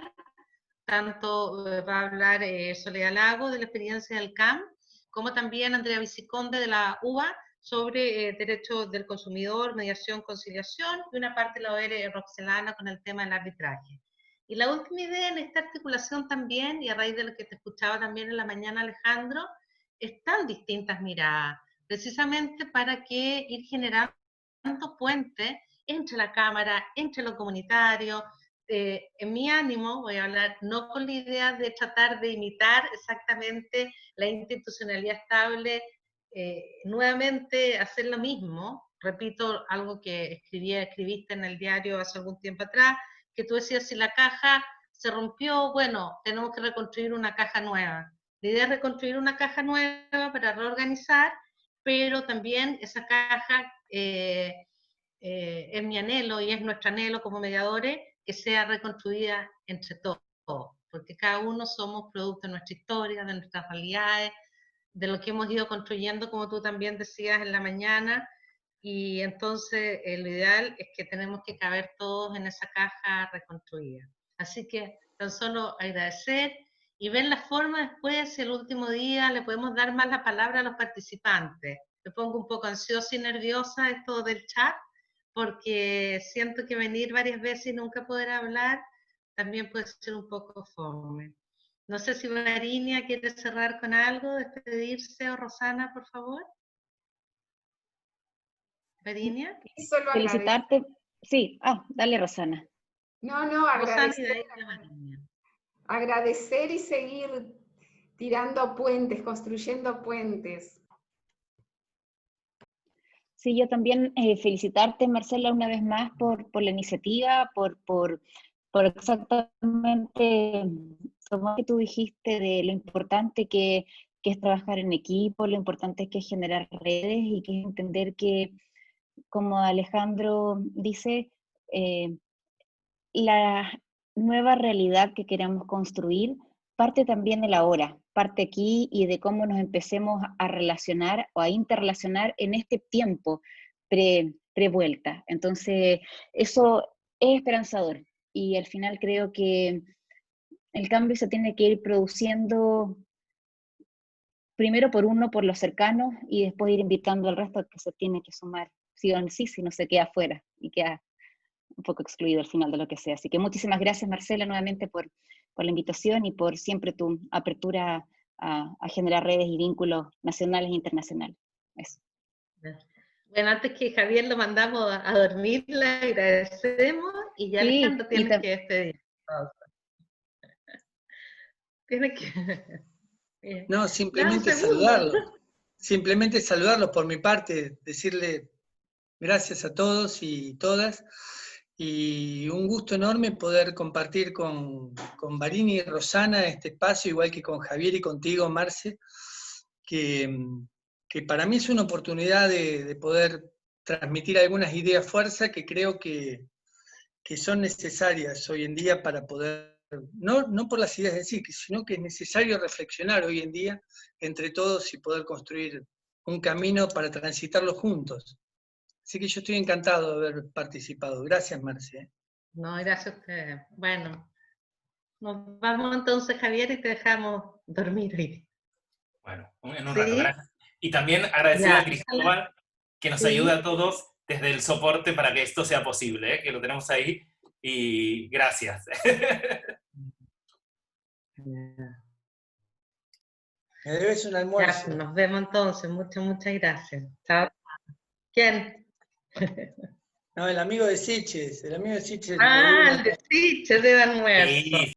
tanto va a hablar Soledad Lago de la experiencia del CAM, como también Andrea Viciconde de la UBA sobre derechos del consumidor, mediación, conciliación, y una parte la OR Roxelana con el tema del arbitraje. Y la última idea en esta articulación también, y a raíz de lo que te escuchaba también en la mañana, Alejandro, están distintas miradas, precisamente para que ir generando puentes entre la Cámara, entre lo comunitario. En mi ánimo, voy a hablar no con la idea de tratar de imitar exactamente la institucionalidad estable, nuevamente hacer lo mismo. Repito algo que escribiste en el diario hace algún tiempo atrás, que tú decías, si la caja se rompió, bueno, tenemos que reconstruir una caja nueva. La idea es reconstruir una caja nueva para reorganizar, pero también esa caja es mi anhelo y es nuestro anhelo como mediadores, que sea reconstruida entre todos, porque cada uno somos producto de nuestra historia, de nuestras realidades, de lo que hemos ido construyendo, como tú también decías en la mañana, y entonces lo ideal es que tenemos que caber todos en esa caja reconstruida. Así que tan solo agradecer y ver la forma después, si el último día le podemos dar más la palabra a los participantes. Me pongo un poco ansiosa y nerviosa esto del chat, porque siento que venir varias veces y nunca poder hablar también puede ser un poco fome. No sé si Varinia quiere cerrar con algo, despedirse, o Rosana, por favor. Varinia. Solo Felicitarte. Sí, dale, Rosana. No, Rosana y de agradecer, ahí Varinia. agradecer y seguir tirando puentes, construyendo puentes. Sí, yo también felicitarte, Marcela, una vez más por la iniciativa, por exactamente como que tú dijiste de lo importante que es trabajar en equipo, lo importante que es generar redes y que es entender que, como Alejandro dice, la nueva realidad que queramos construir parte también de la hora, parte aquí y de cómo nos empecemos a relacionar o a interrelacionar en este tiempo pre-vuelta. Entonces, eso es esperanzador y al final creo que el cambio se tiene que ir produciendo primero por uno, por los cercanos, y después ir invitando al resto que se tiene que sumar, sí o sí, si no se queda afuera y queda un poco excluido al final de lo que sea. Así que muchísimas gracias, Marcela, nuevamente por la invitación y por siempre tu apertura a generar redes y vínculos nacionales e internacionales. Eso. Bueno, antes que Javier lo mandamos a dormir, le agradecemos y ya, Sí, Alejandro, tienes que despedir. Tienes que... No, Dame un segundo. simplemente saludarlos por mi parte, decirle gracias a todos y todas, y un gusto enorme poder compartir con Varini y Rosana este espacio, igual que con Javier y contigo, Marce, que para mí es una oportunidad de poder transmitir algunas ideas fuerza que creo que son necesarias hoy en día para poder, no por las ideas en sí, sino que es necesario reflexionar hoy en día entre todos y poder construir un camino para transitarlo juntos. Así que yo estoy encantado de haber participado. Gracias, Marce. No, gracias a ustedes. Bueno, nos vamos entonces, Javier, y te dejamos dormir hoy. Bueno, en un ¿Sí? rato, gracias. Y también agradecer a Cristóbal que nos ayuda a todos desde el soporte para que esto sea posible, que lo tenemos ahí, y gracias. Me debes un almuerzo. Ya, nos vemos entonces. Muchas gracias. Chao. ¿Quién? No, el amigo de Siches. El amigo de Siches. El de Siches de almuerzo. Sí,